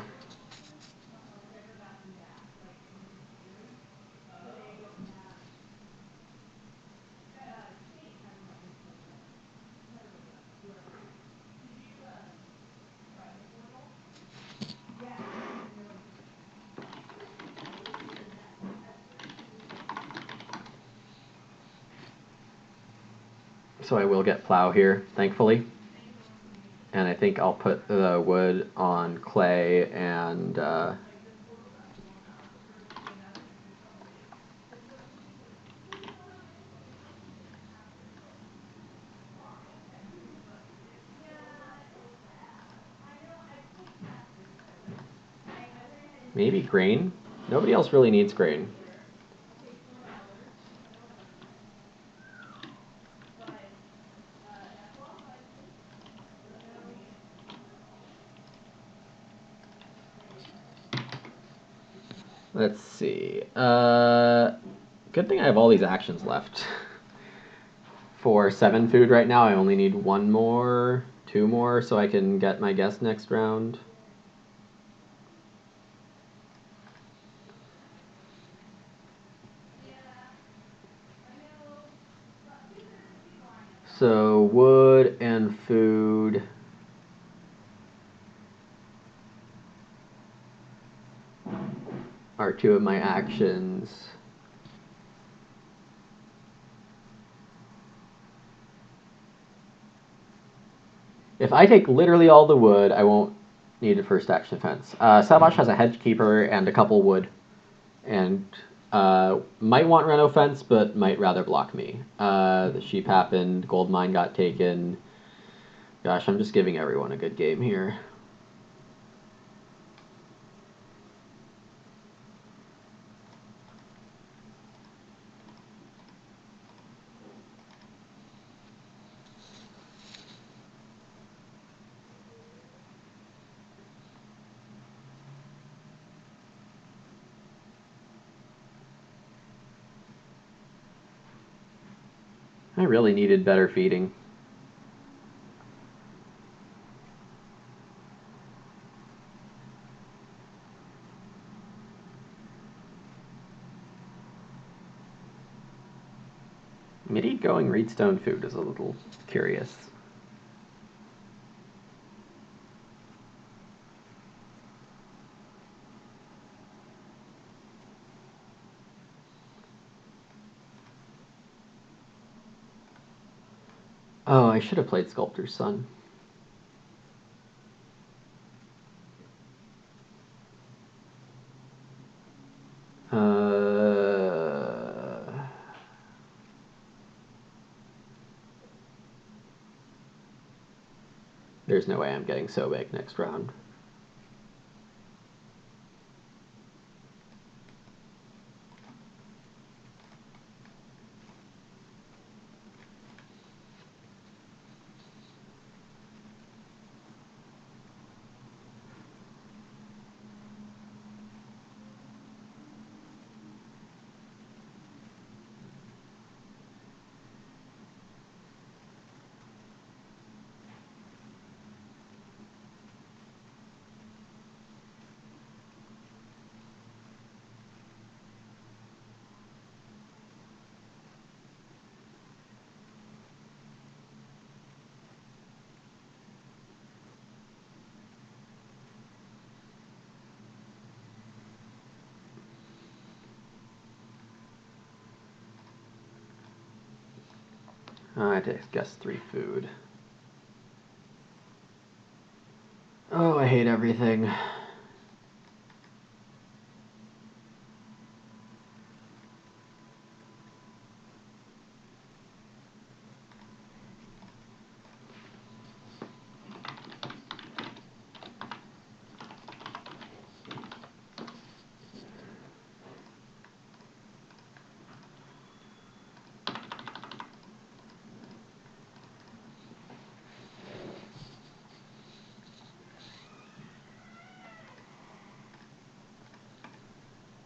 A: So I will get plow here, thankfully. And I think I'll put the wood on clay and maybe grain? Nobody else really needs grain. Let's see. Good thing I have all these actions left. For 7 food right now, I only need 1 more, 2 more, so I can get my guess next round. So wood and food. Are 2 of my actions. If I take literally all the wood, I won't need a first action fence. Sabash has a hedge keeper and a couple wood, and might want Reno fence, but might rather block me. The sheep happened, gold mine got taken. Gosh, I'm just giving everyone a good game here. I really needed better feeding. MIDI going reedstone food is a little curious. Oh, I should have played Sculptor's Son. There's no way I'm getting so big next round. I guess 3 food. Oh, I hate everything.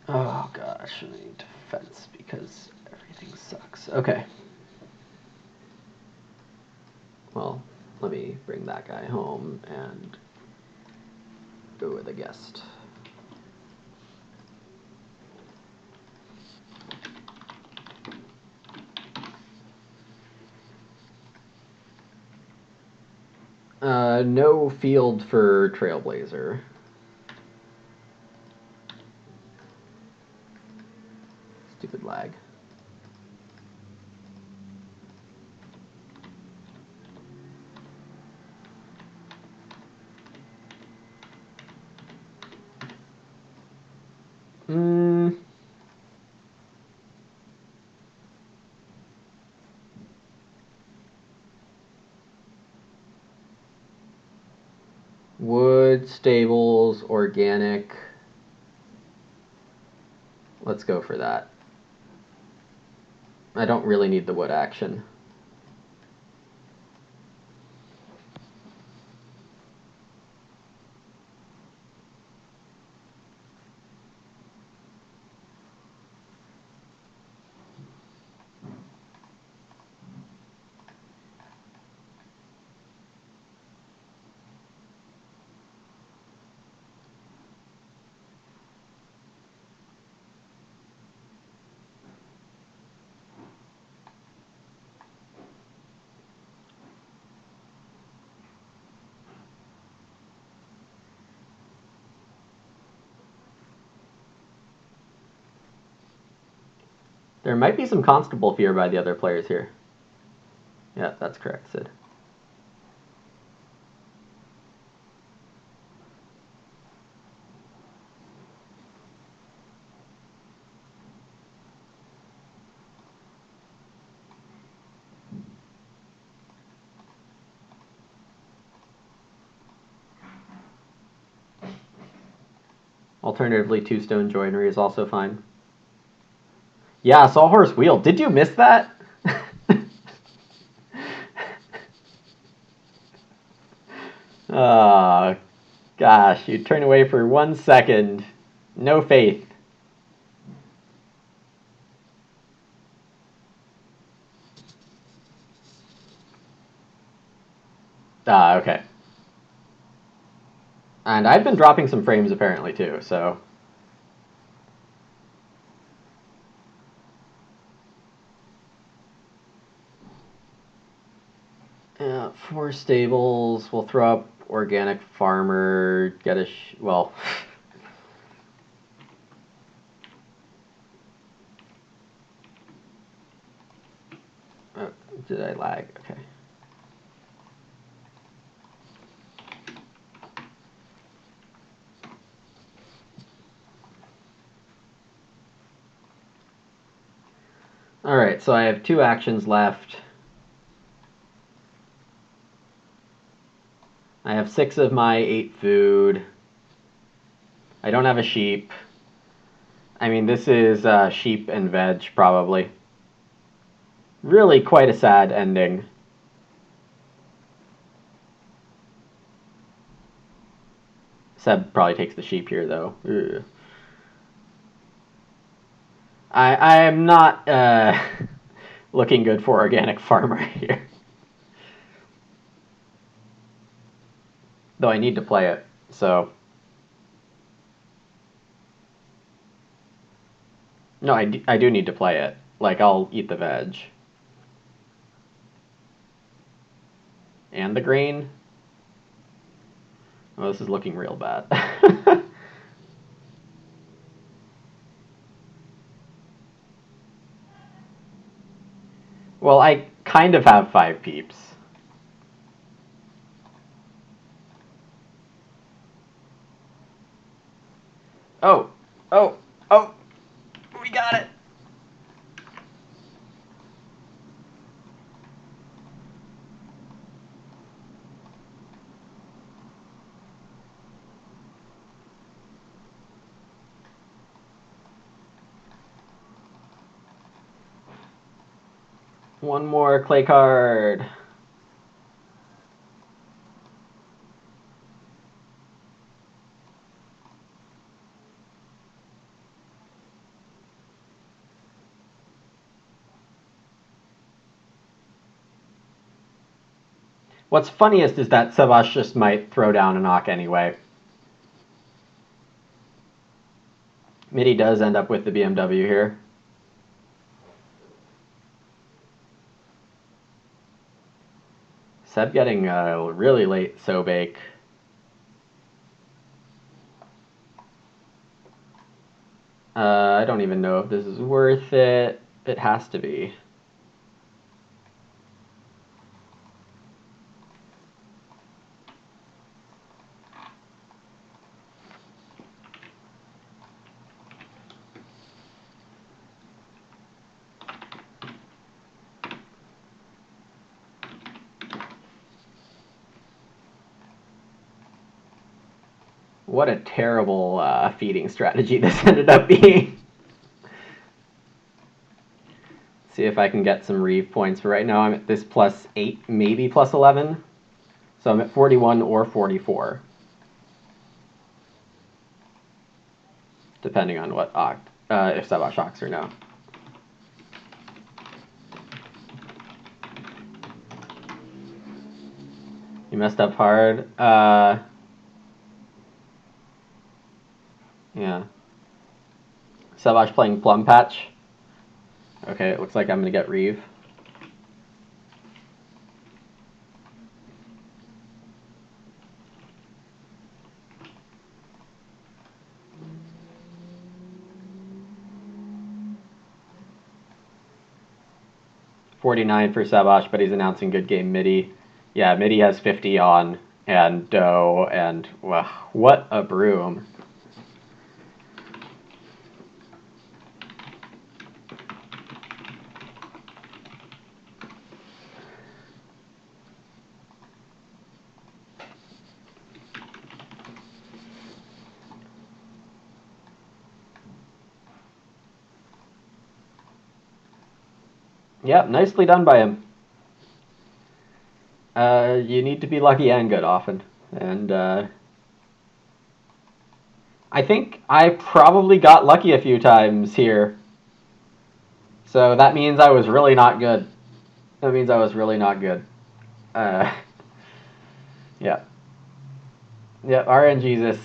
A: Oh gosh, I need defense because everything sucks. Okay. Well, let me bring that guy home and go with a guest. No field for Trailblazer. Stupid lag. Wood, stables, organic. Let's go for that. I don't really need the wood action. There might be some constable fear by the other players here. Yeah, that's correct, Sid. Alternatively, 2-stone joinery is also fine. Yeah, Sawhorse Wheel. Did you miss that? Oh, gosh. You turn away for 1 second. No faith. Ah, okay. And I've been dropping some frames apparently too, so. Yeah, 4 stables. We'll throw up organic farmer. Get a well. Did I lag? Okay. All right, so I have 2 actions left. I have 6 of my 8 food. I don't have a sheep. I mean, this is sheep and veg, probably. Really quite a sad ending. Seb probably takes the sheep here, though. Ugh. I am not looking good for organic farmer here. Though I need to play it, so... No, I do need to play it. Like, I'll eat the veg. And the grain? Oh, this is looking real bad. Well, I kind of have 5 peeps. Oh, oh, oh, we got it. One more clay card. What's funniest is that Savas just might throw down a knock anyway. Midi does end up with the BMW here. Seb getting a really late Sobake. I don't even know if this is worth it. It has to be. What a terrible feeding strategy this ended up being. See if I can get some Reeve points. For right now, I'm at this +8, maybe +11. So I'm at 41 or 44. Depending on what if Savas shocks or no. You messed up hard. Yeah. Savas playing Plum Patch. Okay, it looks like I'm going to get Reeve. $49 for Sabash, but he's announcing good game Midi. Yeah, Midi has 50 on, and Doe, and wow, what a broom. Yep, nicely done by him. You need to be lucky and good often. And I think I probably got lucky a few times here. So that means I was really not good. That means I was really not good. Yeah. Yep, RN Jesus.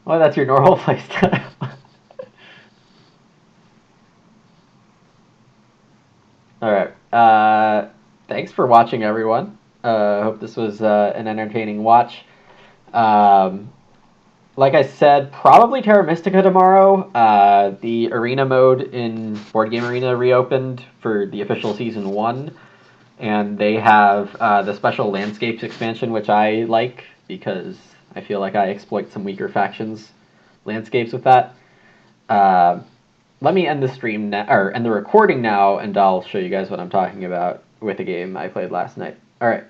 A: Well, that's your normal playstyle. Alright. Thanks for watching, everyone. Hope this was an entertaining watch. Like I said, probably Terra Mystica tomorrow. The arena mode in Board Game Arena reopened for the official Season 1. And they have the special Landscapes expansion, which I like, because I feel like I exploit some weaker factions' landscapes with that. Let me end the stream or end the recording now, and I'll show you guys what I'm talking about with a game I played last night. All right.